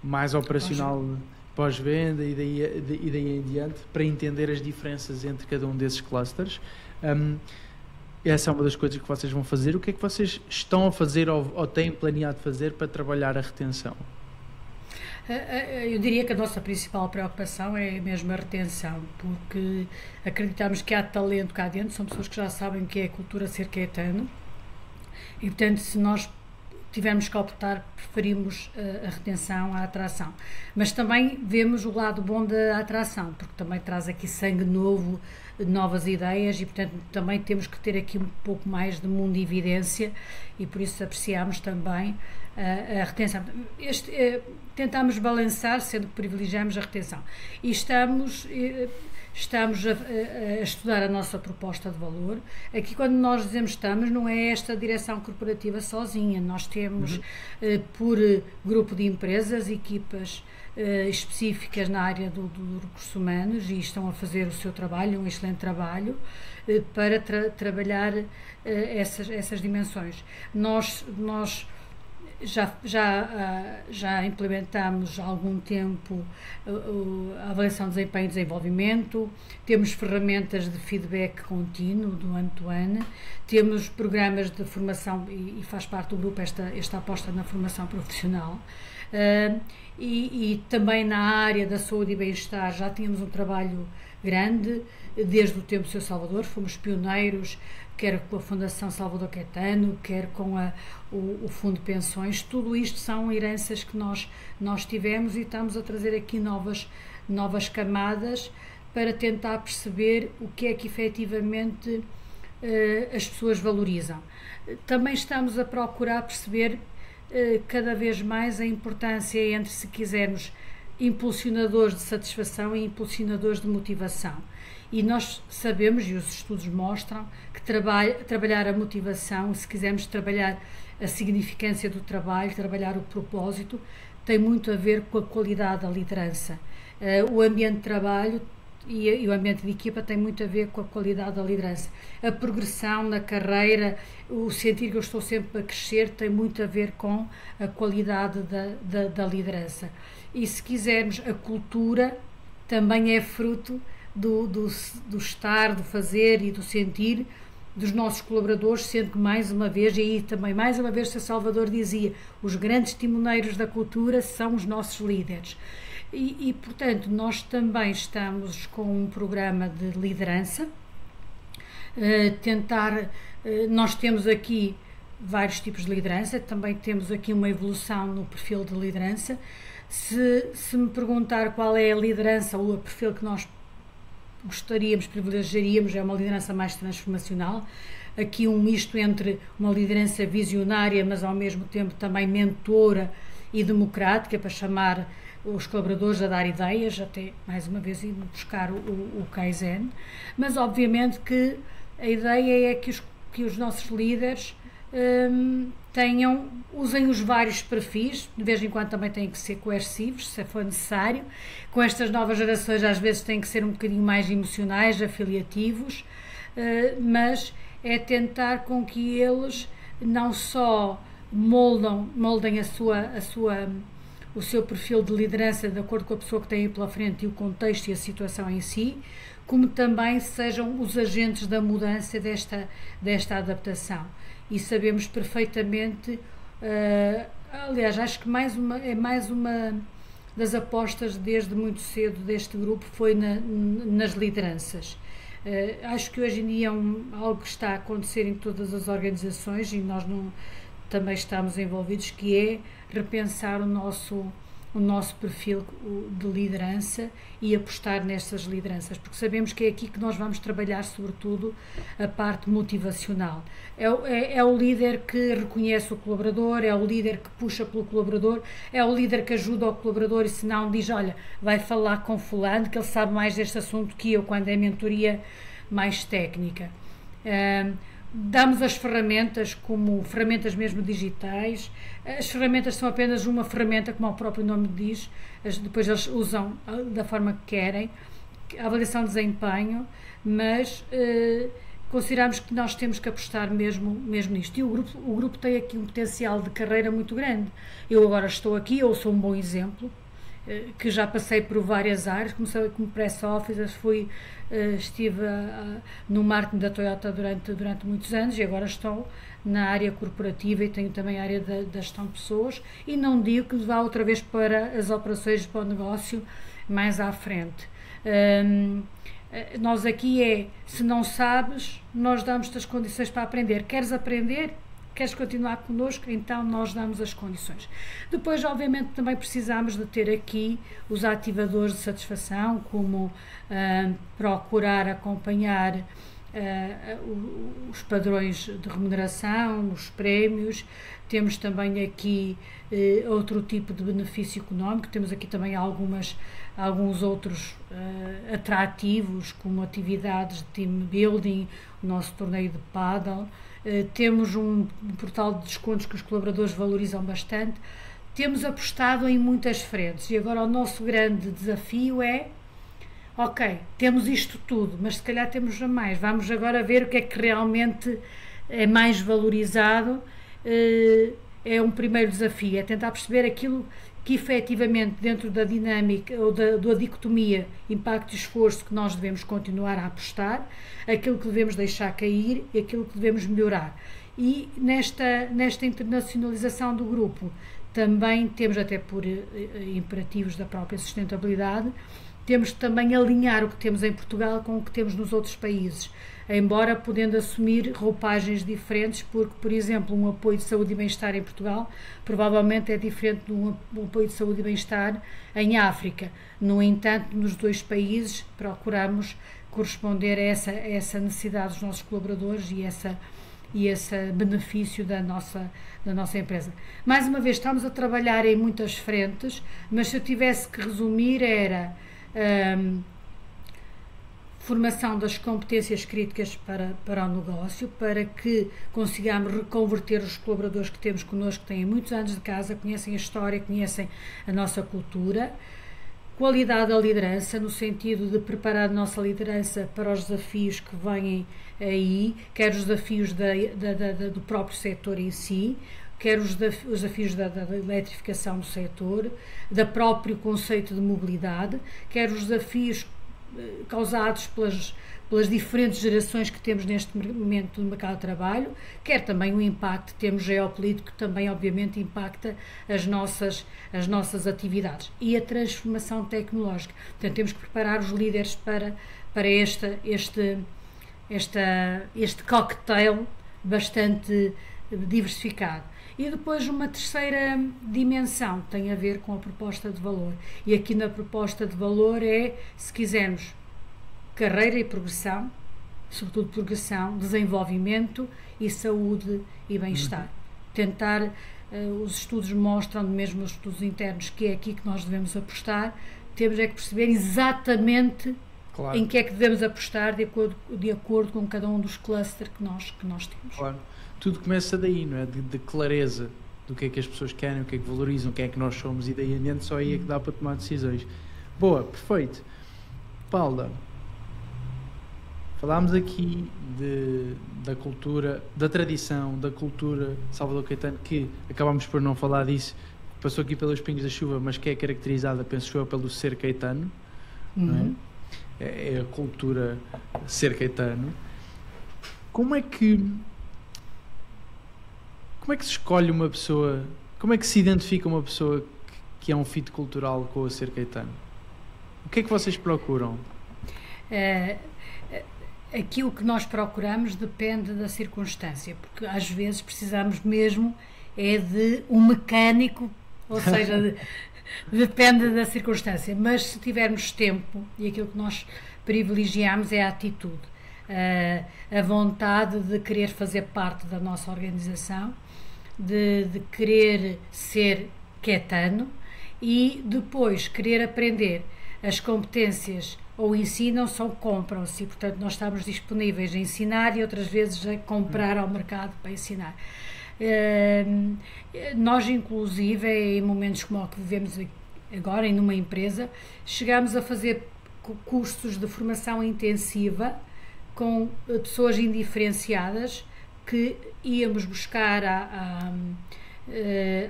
mais operacional, pós-venda e daí em diante, para entender as diferenças entre cada um desses clusters. Essa é uma das coisas que vocês vão fazer. O que é que vocês estão a fazer ou têm planeado fazer para trabalhar a retenção? Eu diria que a nossa principal preocupação é mesmo a retenção, porque acreditamos que há talento cá dentro, são pessoas que já sabem o que é a cultura ser caetano, e portanto, se nós tivermos que optar, preferimos a retenção à atração. Mas também vemos o lado bom da atração, porque também traz aqui sangue novo, novas ideias, e portanto também temos que ter aqui um pouco mais de mundividência, e por isso apreciamos também a retenção. Tentamos balançar, sendo que privilegiamos a retenção. E estamos a estudar a nossa proposta de valor. Aqui, quando nós dizemos estamos, não é esta direção corporativa sozinha. Nós temos, por grupo de empresas, equipas específicas na área do recursos humanos, e estão a fazer o seu trabalho, um excelente trabalho, para trabalhar essas dimensões. Nós já implementamos há algum tempo a avaliação de desempenho e desenvolvimento, temos ferramentas de feedback contínuo do ano-to-ano, temos programas de formação, e faz parte do grupo esta aposta na formação profissional, e também na área da saúde e bem-estar já tínhamos um trabalho grande, desde o tempo do Sr. Salvador, fomos pioneiros, quer com a Fundação Salvador Caetano, quer com o Fundo de Pensões. Tudo isto são heranças que nós tivemos, e estamos a trazer aqui novas camadas para tentar perceber o que é que efetivamente as pessoas valorizam. Também estamos a procurar perceber cada vez mais a importância entre, se quisermos, impulsionadores de satisfação e impulsionadores de motivação. E nós sabemos, e os estudos mostram, que trabalhar a motivação, se quisermos trabalhar a significância do trabalho, trabalhar o propósito, tem muito a ver com a qualidade da liderança. O ambiente de trabalho e o ambiente de equipa tem muito a ver com a qualidade da liderança. A progressão na carreira, o sentir que eu estou sempre a crescer, tem muito a ver com a qualidade da liderança. E, se quisermos, a cultura também é fruto do estar, do fazer e do sentir dos nossos colaboradores, sendo que, mais uma vez, e aí também mais uma vez o Sr. Salvador dizia, os grandes timoneiros da cultura são os nossos líderes. E, portanto, nós também estamos com um programa de liderança, nós temos aqui vários tipos de liderança, também temos aqui uma evolução no perfil de liderança. Se me perguntar qual é a liderança ou o perfil que nós privilegiaríamos, é uma liderança mais transformacional, aqui um misto entre uma liderança visionária, mas ao mesmo tempo também mentora e democrática, para chamar os colaboradores a dar ideias, até mais uma vez ir buscar o Kaizen. Mas obviamente que a ideia é que os nossos líderes usem os vários perfis, de vez em quando também têm que ser coercivos, se for necessário. Com estas novas gerações às vezes têm que ser um bocadinho mais emocionais, afiliativos, mas é tentar com que eles não só moldem o seu perfil de liderança de acordo com a pessoa que tem aí pela frente e o contexto e a situação em si, como também sejam os agentes da mudança desta adaptação. E sabemos perfeitamente, aliás, acho que é mais uma das apostas desde muito cedo deste grupo, foi nas lideranças. Acho que hoje em dia é algo que está a acontecer em todas as organizações, e nós também estamos envolvidos, que é repensar o o nosso perfil de liderança e apostar nestas lideranças, porque sabemos que é aqui que nós vamos trabalhar sobretudo a parte motivacional. É o líder que reconhece o colaborador, é o líder que puxa pelo colaborador, é o líder que ajuda o colaborador e se não diz, olha, vai falar com fulano que ele sabe mais deste assunto que eu, quando é mentoria mais técnica. Damos as ferramentas como ferramentas mesmo digitais. As ferramentas são apenas uma ferramenta, como o próprio nome diz, depois eles usam da forma que querem, a avaliação de desempenho, mas consideramos que nós temos que apostar mesmo nisto. E o grupo tem aqui um potencial de carreira muito grande. Eu agora estou aqui, eu sou um bom exemplo, que já passei por várias áreas, comecei como press officer, estive no marketing da Toyota durante muitos anos e agora estou na área corporativa e tenho também a área da gestão de pessoas e não digo que vá outra vez para as operações para o negócio mais à frente. Nós aqui se não sabes, nós damos-te as condições para aprender. Queres aprender? Queres continuar connosco? Então nós damos as condições. Depois, obviamente, também precisamos de ter aqui os ativadores de satisfação, como procurar acompanhar os padrões de remuneração, os prémios. Temos também aqui outro tipo de benefício económico, temos aqui também alguns outros atrativos, como atividades de team building, o nosso torneio de pádel. Temos um portal de descontos que os colaboradores valorizam bastante. Temos apostado em muitas frentes e agora o nosso grande desafio é, ok, temos isto tudo, mas se calhar temos a mais. Vamos agora ver o que é que realmente é mais valorizado. É um primeiro desafio, é tentar perceber aquilo que efetivamente dentro da dinâmica ou da dicotomia impacto e esforço que nós devemos continuar a apostar, aquilo que devemos deixar cair e aquilo que devemos melhorar. E nesta internacionalização do grupo também temos, até por imperativos da própria sustentabilidade, temos que também alinhar o que temos em Portugal com o que temos nos outros países, embora podendo assumir roupagens diferentes, porque, por exemplo, um apoio de saúde e bem-estar em Portugal provavelmente é diferente de um apoio de saúde e bem-estar em África. No entanto, nos dois países procuramos corresponder a essa necessidade dos nossos colaboradores e esse benefício da nossa empresa. Mais uma vez, estamos a trabalhar em muitas frentes, mas se eu tivesse que resumir era formação das competências críticas para o negócio, para que consigamos reconverter os colaboradores que temos connosco, que têm muitos anos de casa, conhecem a história, conhecem a nossa cultura. Qualidade da liderança, no sentido de preparar a nossa liderança para os desafios que vêm aí, quer os desafios do próprio setor em si, quer os desafios da eletrificação do setor, do próprio conceito de mobilidade, quer os desafios causados pelas diferentes gerações que temos neste momento no mercado de trabalho, quer também o impacto que temos geopolítico, que também obviamente impacta as nossas atividades, e a transformação tecnológica. Portanto, temos que preparar os líderes para este cocktail bastante diversificado. E depois uma terceira dimensão tem a ver com a proposta de valor. E aqui na proposta de valor se quisermos, carreira e progressão, sobretudo progressão, desenvolvimento e saúde e bem-estar. Tentar, os estudos mostram, mesmo os estudos internos, que é aqui que nós devemos apostar. Temos que perceber exatamente em que é que devemos apostar de acordo com cada um dos clusters que nós temos. Claro. Tudo começa daí, não é? De clareza do que é que as pessoas querem, o que é que valorizam, quem é que nós somos, e daí adiante só aí é que dá para tomar decisões. Boa, perfeito. Paula, falámos aqui da cultura, da tradição, da cultura Salvador Caetano, que acabámos por não falar disso, passou aqui pelos pingos da chuva, mas que é caracterizada, penso eu, pelo ser caetano, não é? É a cultura ser caetano. Como é que se escolhe uma pessoa, como é que se identifica uma pessoa que é um fit cultural com o ser caetano? O que é que vocês procuram? Aquilo que nós procuramos depende da circunstância, porque às vezes precisamos mesmo de um mecânico, ou seja, Depende da circunstância, mas se tivermos tempo, e aquilo que nós privilegiamos é a atitude, a vontade de querer fazer parte da nossa organização, de querer ser quetano e depois querer aprender. As competências ou ensinam-se ou compram-se, e portanto nós estamos disponíveis a ensinar e outras vezes a comprar ao mercado para ensinar. Nós inclusive em momentos como o que vivemos agora em uma empresa, chegamos a fazer cursos de formação intensiva com pessoas indiferenciadas que íamos buscar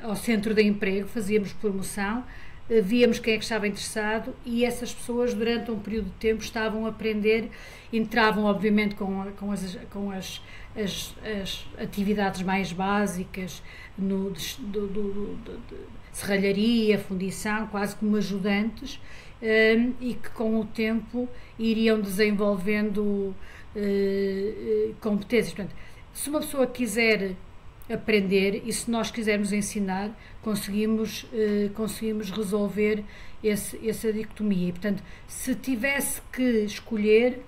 ao centro de emprego, fazíamos promoção, víamos quem é que estava interessado e essas pessoas durante um período de tempo estavam a aprender, entravam obviamente com as atividades mais básicas de serralharia, fundição, quase como ajudantes, e que com o tempo iriam desenvolvendo competências. Portanto, se uma pessoa quiser aprender e se nós quisermos ensinar, conseguimos resolver essa dicotomia. E, portanto, se tivesse que escolher,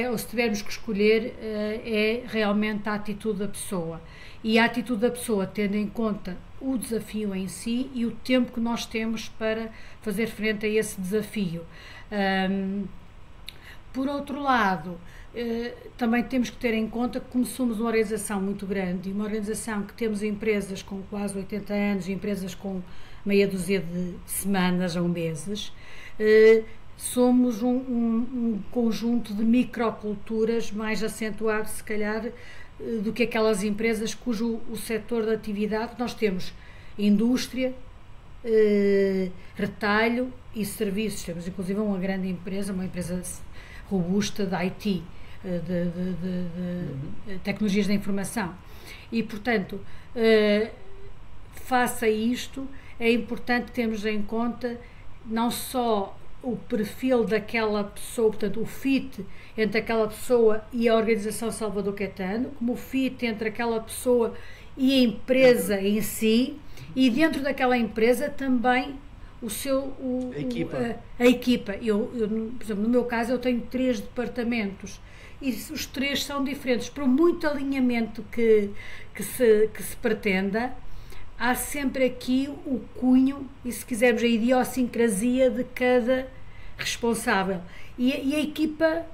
ou se tivermos que escolher, é realmente a atitude da pessoa. E a atitude da pessoa, tendo em conta o desafio em si e o tempo que nós temos para fazer frente a esse desafio. Por outro lado, também temos que ter em conta que como somos uma organização muito grande, e uma organização que temos empresas com quase 80 anos, empresas com meia dúzia de semanas ou meses, somos um conjunto de microculturas mais acentuado, se calhar, do que aquelas empresas cujo o setor de atividade nós temos indústria, retalho e serviços. Temos inclusive uma grande empresa, uma empresa robusta de IT, de tecnologias da informação. E, portanto, face a isto, é importante termos em conta não só o perfil daquela pessoa, portanto, o fit entre aquela pessoa e a organização Salvador Caetano, como o fit entre aquela pessoa e a empresa em si, e dentro daquela empresa também a equipa. Eu, por exemplo, no meu caso, eu tenho 3 departamentos e os 3 são diferentes. Por muito alinhamento que se pretenda, há sempre aqui o cunho e, se quisermos, a idiosincrasia de cada responsável. E a equipa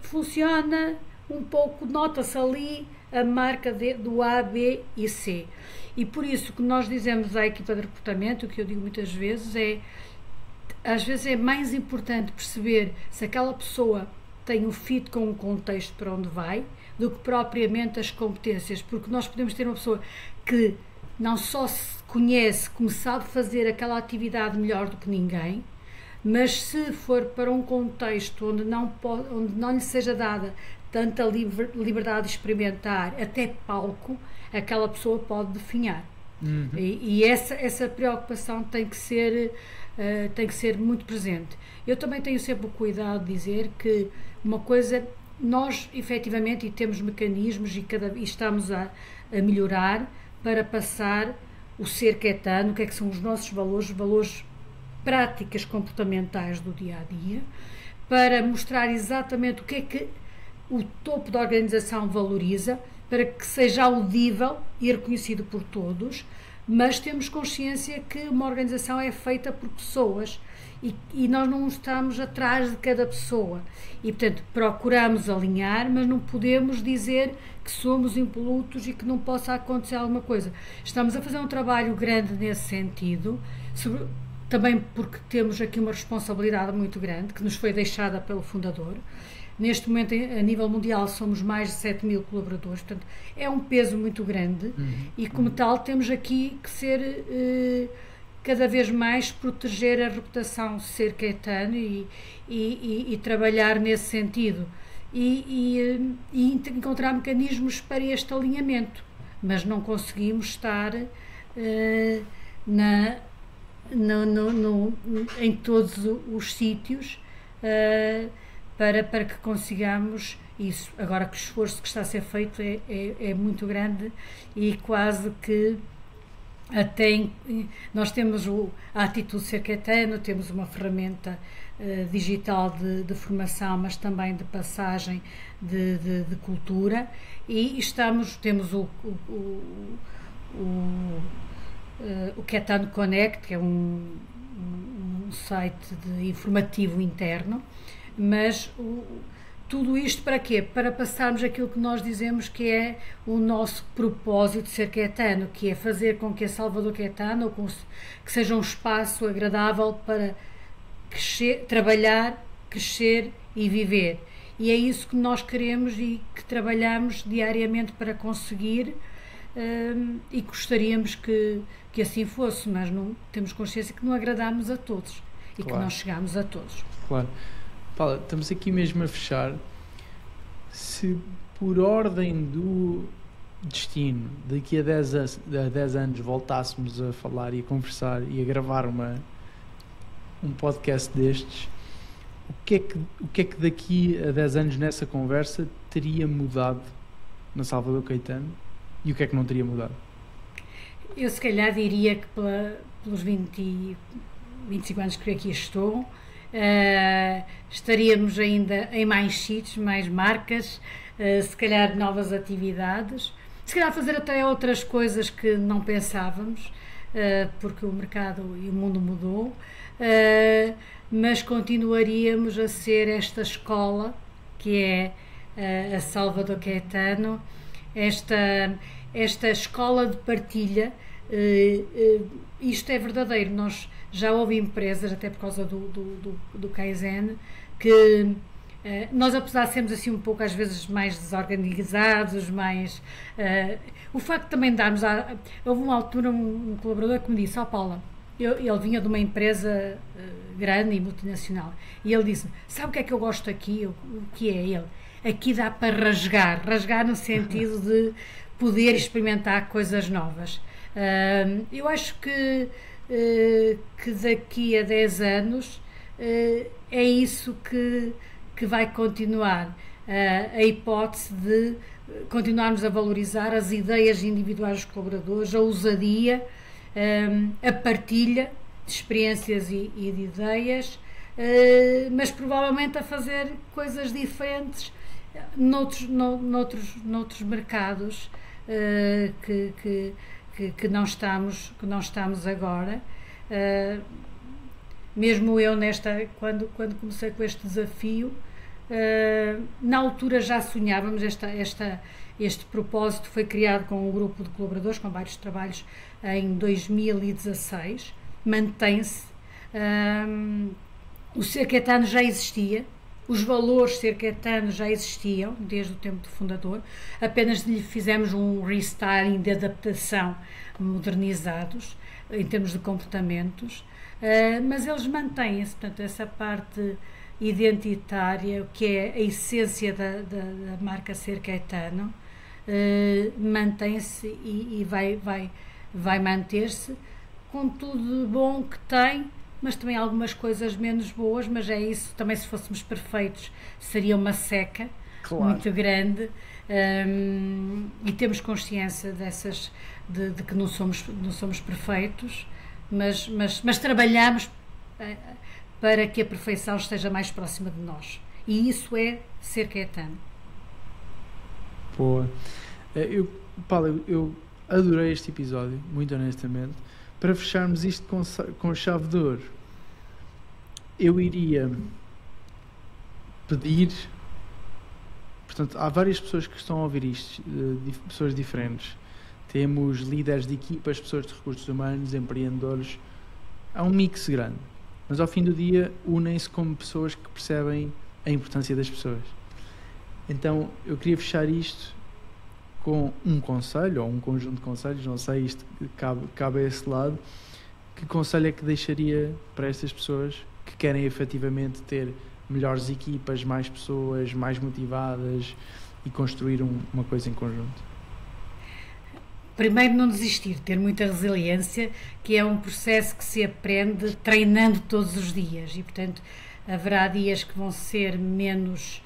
funciona um pouco, nota-se ali a marca do A, B e C. E por isso que nós dizemos à equipa de recrutamento, o que eu digo muitas vezes às vezes é mais importante perceber se aquela pessoa tem um fit com o contexto para onde vai, do que propriamente as competências, porque nós podemos ter uma pessoa que não só se conhece, como sabe fazer aquela atividade melhor do que ninguém, mas se for para um contexto onde não lhe seja dada tanta liberdade de experimentar, até palco, aquela pessoa pode definhar. E essa preocupação tem que ser muito presente. Eu também tenho sempre o cuidado de dizer que uma coisa, nós efetivamente e temos mecanismos e estamos a melhorar para passar o ser caetano, o que é que são os nossos valores práticas comportamentais do dia-a-dia, para mostrar exatamente o que é que o topo da organização valoriza, para que seja audível e reconhecido por todos, mas temos consciência que uma organização é feita por pessoas e nós não estamos atrás de cada pessoa e, portanto, procuramos alinhar, mas não podemos dizer que somos impolutos e que não possa acontecer alguma coisa. Estamos a fazer um trabalho grande nesse sentido, também porque temos aqui uma responsabilidade muito grande que nos foi deixada pelo fundador. Neste momento, a nível mundial, somos mais de 7.000 colaboradores, portanto, é um peso muito grande e, como tal, temos aqui que ser, cada vez mais, proteger a reputação ser caetano e trabalhar nesse sentido e encontrar mecanismos para este alinhamento, mas não conseguimos estar em todos os sítios para que consigamos isso. Agora que o esforço que está a ser feito é muito grande e quase que Nós temos a Atitude Ser Caetano, temos uma ferramenta digital de formação, mas também de passagem de cultura, e temos o Caetano Connect, que é um site informativo interno, mas tudo isto para quê? Para passarmos aquilo que nós dizemos que é o nosso propósito de ser caetano, que é fazer com que a Salvador Caetano que seja um espaço agradável para crescer, trabalhar, crescer e viver. E é isso que nós queremos e que trabalhamos diariamente para conseguir, e gostaríamos que assim fosse, mas não temos consciência que não agradamos a todos e que não chegamos a todos. Claro. Paula, estamos aqui mesmo a fechar. Se por ordem do destino, daqui a 10 anos voltássemos a falar e a conversar e a gravar um podcast destes, o que é que daqui a 10 anos nessa conversa teria mudado na Salvador Caetano e o que é que não teria mudado? Eu se calhar diria que pelos 25 anos que aqui estou, estaríamos ainda em mais sítios, mais marcas, se calhar novas atividades, se calhar fazer até outras coisas que não pensávamos, porque o mercado e o mundo mudou, mas continuaríamos a ser esta escola que é a Salvador Caetano, esta escola de partilha. Isto é verdadeiro. Nós já houve empresas, até por causa do Kaizen, que nós, apesar de sermos assim um pouco às vezes mais desorganizados, o facto de também darmos houve uma altura um colaborador que me disse: Paula, ele vinha de uma empresa grande e multinacional, e ele disse: sabe o que é que eu gosto aqui? O que é? Ele: aqui dá para rasgar no sentido de poder experimentar coisas novas. Eu acho que daqui a 10 anos é isso que vai continuar, a hipótese de continuarmos a valorizar as ideias individuais dos colaboradores, a ousadia, a partilha de experiências e de ideias, mas provavelmente a fazer coisas diferentes noutros mercados que não estamos agora. Mesmo eu quando comecei com este desafio, na altura já sonhávamos, este propósito foi criado com um grupo de colaboradores, com vários trabalhos, em 2016, mantém-se. O Ser Caetano já existia, os valores Ser Caetano já existiam desde o tempo do fundador, apenas lhe fizemos um restyling de adaptação, modernizados em termos de comportamentos, mas eles mantêm-se. Portanto, essa parte identitária, que é a essência da marca Ser Caetano, mantém-se e vai manter-se, com tudo de bom que tem, mas também algumas coisas menos boas, mas é isso. Também, se fôssemos perfeitos, seria uma seca muito grande, e temos consciência de que não somos perfeitos, mas trabalhamos para que a perfeição esteja mais próxima de nós, e isso é Ser Caetano. Boa. Paulo, eu adorei este episódio, muito honestamente. Para fecharmos isto com chave de ouro, eu iria pedir... Portanto, há várias pessoas que estão a ouvir isto, pessoas diferentes. Temos líderes de equipas, pessoas de recursos humanos, empreendedores. Há um mix grande. Mas ao fim do dia unem-se como pessoas que percebem a importância das pessoas. Então eu queria fechar isto com um conselho, ou um conjunto de conselhos, não sei, isto cabe a esse lado. Que conselho é que deixaria para estas pessoas que querem efetivamente ter melhores equipas, mais pessoas, mais motivadas e construir uma coisa em conjunto? Primeiro, não desistir, ter muita resiliência, que é um processo que se aprende treinando todos os dias, e portanto haverá dias que vão ser menos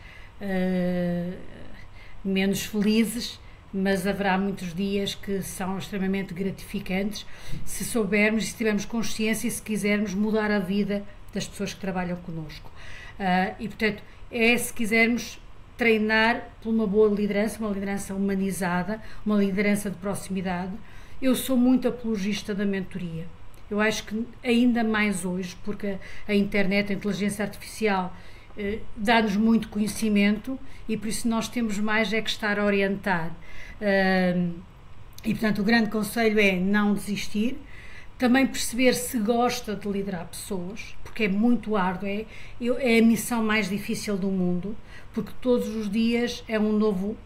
felizes, mas haverá muitos dias que são extremamente gratificantes se soubermos e se tivermos consciência e se quisermos mudar a vida das pessoas que trabalham connosco. E, portanto, se quisermos treinar por uma boa liderança, uma liderança humanizada, uma liderança de proximidade. Eu sou muito apologista da mentoria. Eu acho que ainda mais hoje, porque a internet, a inteligência artificial dá-nos muito conhecimento e por isso nós temos mais é que estar a orientar. E portanto o grande conselho é não desistir, também perceber se gosta de liderar pessoas, porque é muito árduo, é a missão mais difícil do mundo, porque todos os dias é um novo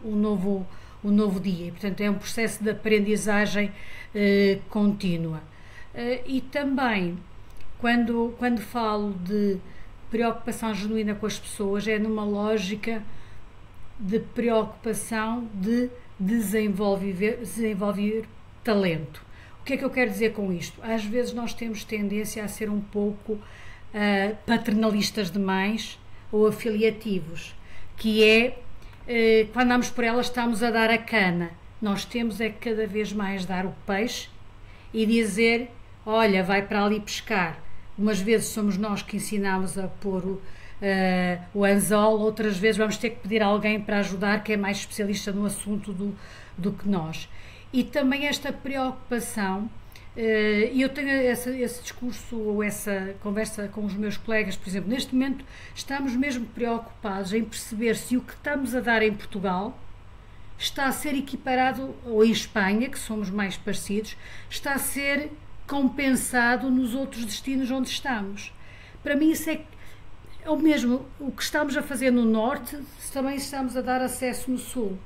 dia, e portanto é um processo de aprendizagem contínua. E também, quando falo de preocupação genuína com as pessoas, é numa lógica de preocupação de desenvolver talento. O que é que eu quero dizer com isto? Às vezes nós temos tendência a ser um pouco paternalistas demais ou afiliativos, que quando andamos por elas estamos a dar a cana. Nós temos é que cada vez mais dar o peixe e dizer, olha, vai para ali pescar. Umas vezes somos nós que ensinamos a pôr o anzol, outras vezes vamos ter que pedir a alguém para ajudar que é mais especialista no assunto do que nós. E também esta preocupação, e eu tenho esse discurso ou essa conversa com os meus colegas, por exemplo, neste momento estamos mesmo preocupados em perceber se o que estamos a dar em Portugal está a ser equiparado, ou em Espanha, que somos mais parecidos, está a ser compensado nos outros destinos onde estamos. Para mim isso é o mesmo, o que estamos a fazer no Norte, também estamos a dar acesso no Sul.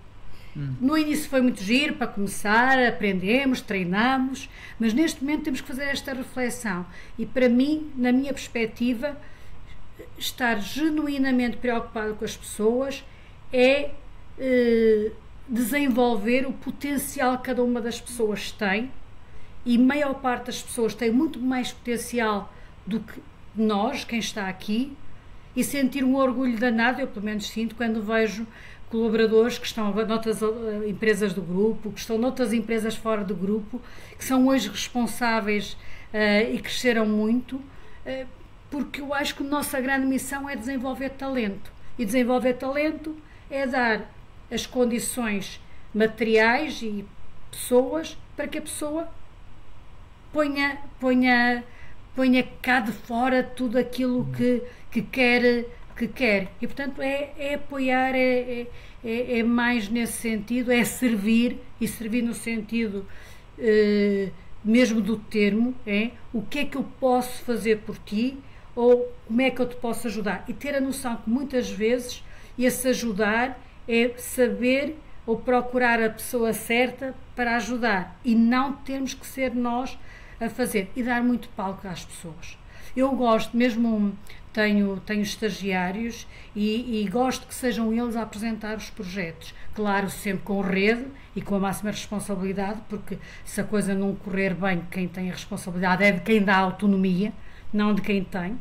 No início foi muito giro para começar, aprendemos, treinamos, mas neste momento temos que fazer esta reflexão e para mim, na minha perspectiva, estar genuinamente preocupado com as pessoas é desenvolver o potencial que cada uma das pessoas tem, e a maior parte das pessoas tem muito mais potencial do que nós, quem está aqui, e sentir um orgulho danado, eu pelo menos sinto quando vejo colaboradores que estão noutras empresas do grupo, que estão noutras empresas fora do grupo, que são hoje responsáveis e cresceram muito, porque eu acho que a nossa grande missão é desenvolver talento. E desenvolver talento é dar as condições materiais e pessoas para que a pessoa ponha cá de fora tudo aquilo que quer. E portanto é apoiar, é mais nesse sentido, é servir, e servir no sentido mesmo do termo, o que é que eu posso fazer por ti, ou como é que eu te posso ajudar, e ter a noção que muitas vezes esse ajudar é saber ou procurar a pessoa certa para ajudar, e não termos que ser nós a fazer, e dar muito palco às pessoas. Eu gosto, mesmo tenho estagiários e gosto que sejam eles a apresentar os projetos, claro, sempre com rede e com a máxima responsabilidade, porque se a coisa não correr bem, quem tem a responsabilidade é de quem dá autonomia, não de quem tem.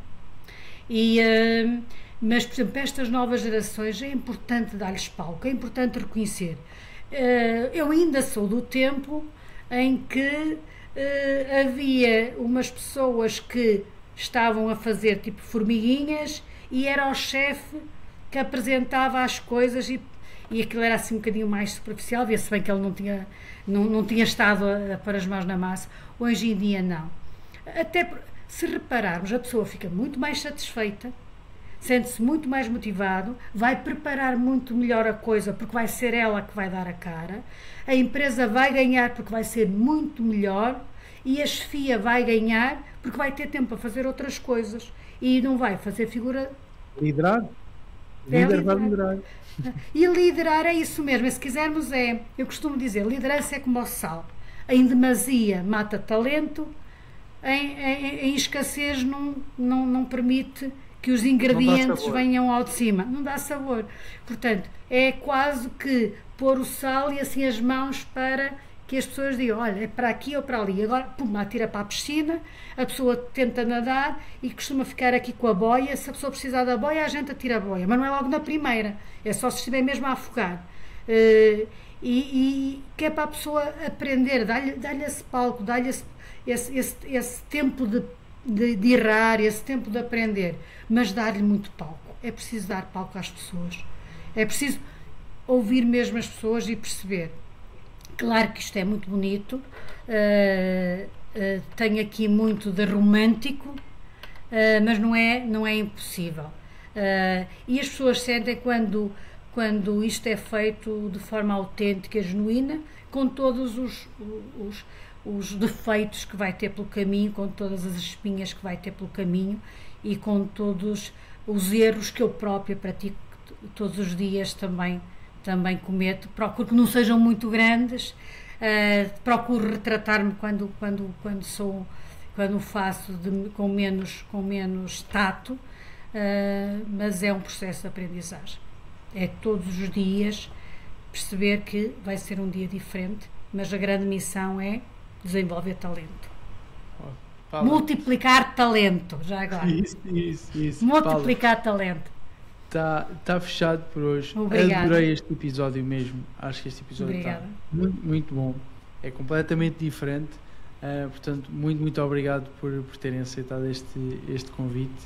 Mas, por exemplo, para estas novas gerações é importante dar-lhes palco, é importante reconhecer. Eu ainda sou do tempo em que havia umas pessoas que estavam a fazer tipo formiguinhas e era o chefe que apresentava as coisas e aquilo era assim um bocadinho mais superficial, via-se bem que ele não tinha estado a pôr as mãos na massa. Hoje em dia não. Até se repararmos, a pessoa fica muito mais satisfeita, sente-se muito mais motivado, vai preparar muito melhor a coisa porque vai ser ela que vai dar a cara, a empresa vai ganhar porque vai ser muito melhor, e a chefia vai ganhar porque vai ter tempo para fazer outras coisas e não vai fazer figura... Liderar? Líder vai liderar. E liderar é isso mesmo, se quisermos eu costumo dizer, liderança é como o sal, em demasia mata talento, em escassez não permite que os ingredientes venham ao de cima, não dá sabor. Portanto, é quase que pôr o sal e assim as mãos para que as pessoas digam, olha, é para aqui ou para ali. Agora, pum, atira para a piscina, a pessoa tenta nadar e costuma ficar aqui com a boia. Se a pessoa precisar da boia, a gente atira a boia, mas não é logo na primeira, é só se estiver mesmo a afogar. e que é para a pessoa aprender, dá-lhe esse palco, dá-lhe esse tempo de errar, esse tempo de aprender, mas dar-lhe muito palco. É preciso dar palco às pessoas, é preciso ouvir mesmo as pessoas e perceber. Claro que isto é muito bonito, tem aqui muito de romântico, mas não é impossível. E as pessoas sentem quando isto é feito de forma autêntica, genuína, com todos os defeitos que vai ter pelo caminho, com todas as espinhas que vai ter pelo caminho e com todos os erros que eu própria pratico todos os dias também cometo. Procuro que não sejam muito grandes, procuro retratar-me quando faço com menos tato, mas é um processo de aprendizagem. É todos os dias perceber que vai ser um dia diferente, mas a grande missão é desenvolver talento. Multiplicar talento, já agora. Isso. Multiplicar talento. Está fechado por hoje. Obrigada. Adorei este episódio mesmo. Acho que este episódio está muito, muito bom. É completamente diferente. Portanto, muito obrigado por terem aceitado este convite.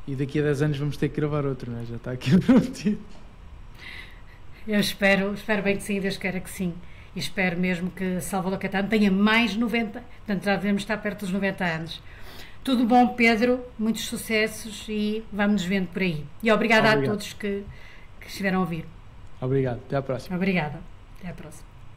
E daqui a 10 anos vamos ter que gravar outro, não é? Já está aqui prometido. Eu espero bem que sim, Deus queira que sim. E espero mesmo que Salvador Caetano tenha mais 90, portanto já devemos estar perto dos 90 anos. Tudo bom, Pedro, muitos sucessos e vamos nos vendo por aí. E obrigada a todos que estiveram a ouvir. Obrigado, até à próxima. Obrigada, até à próxima.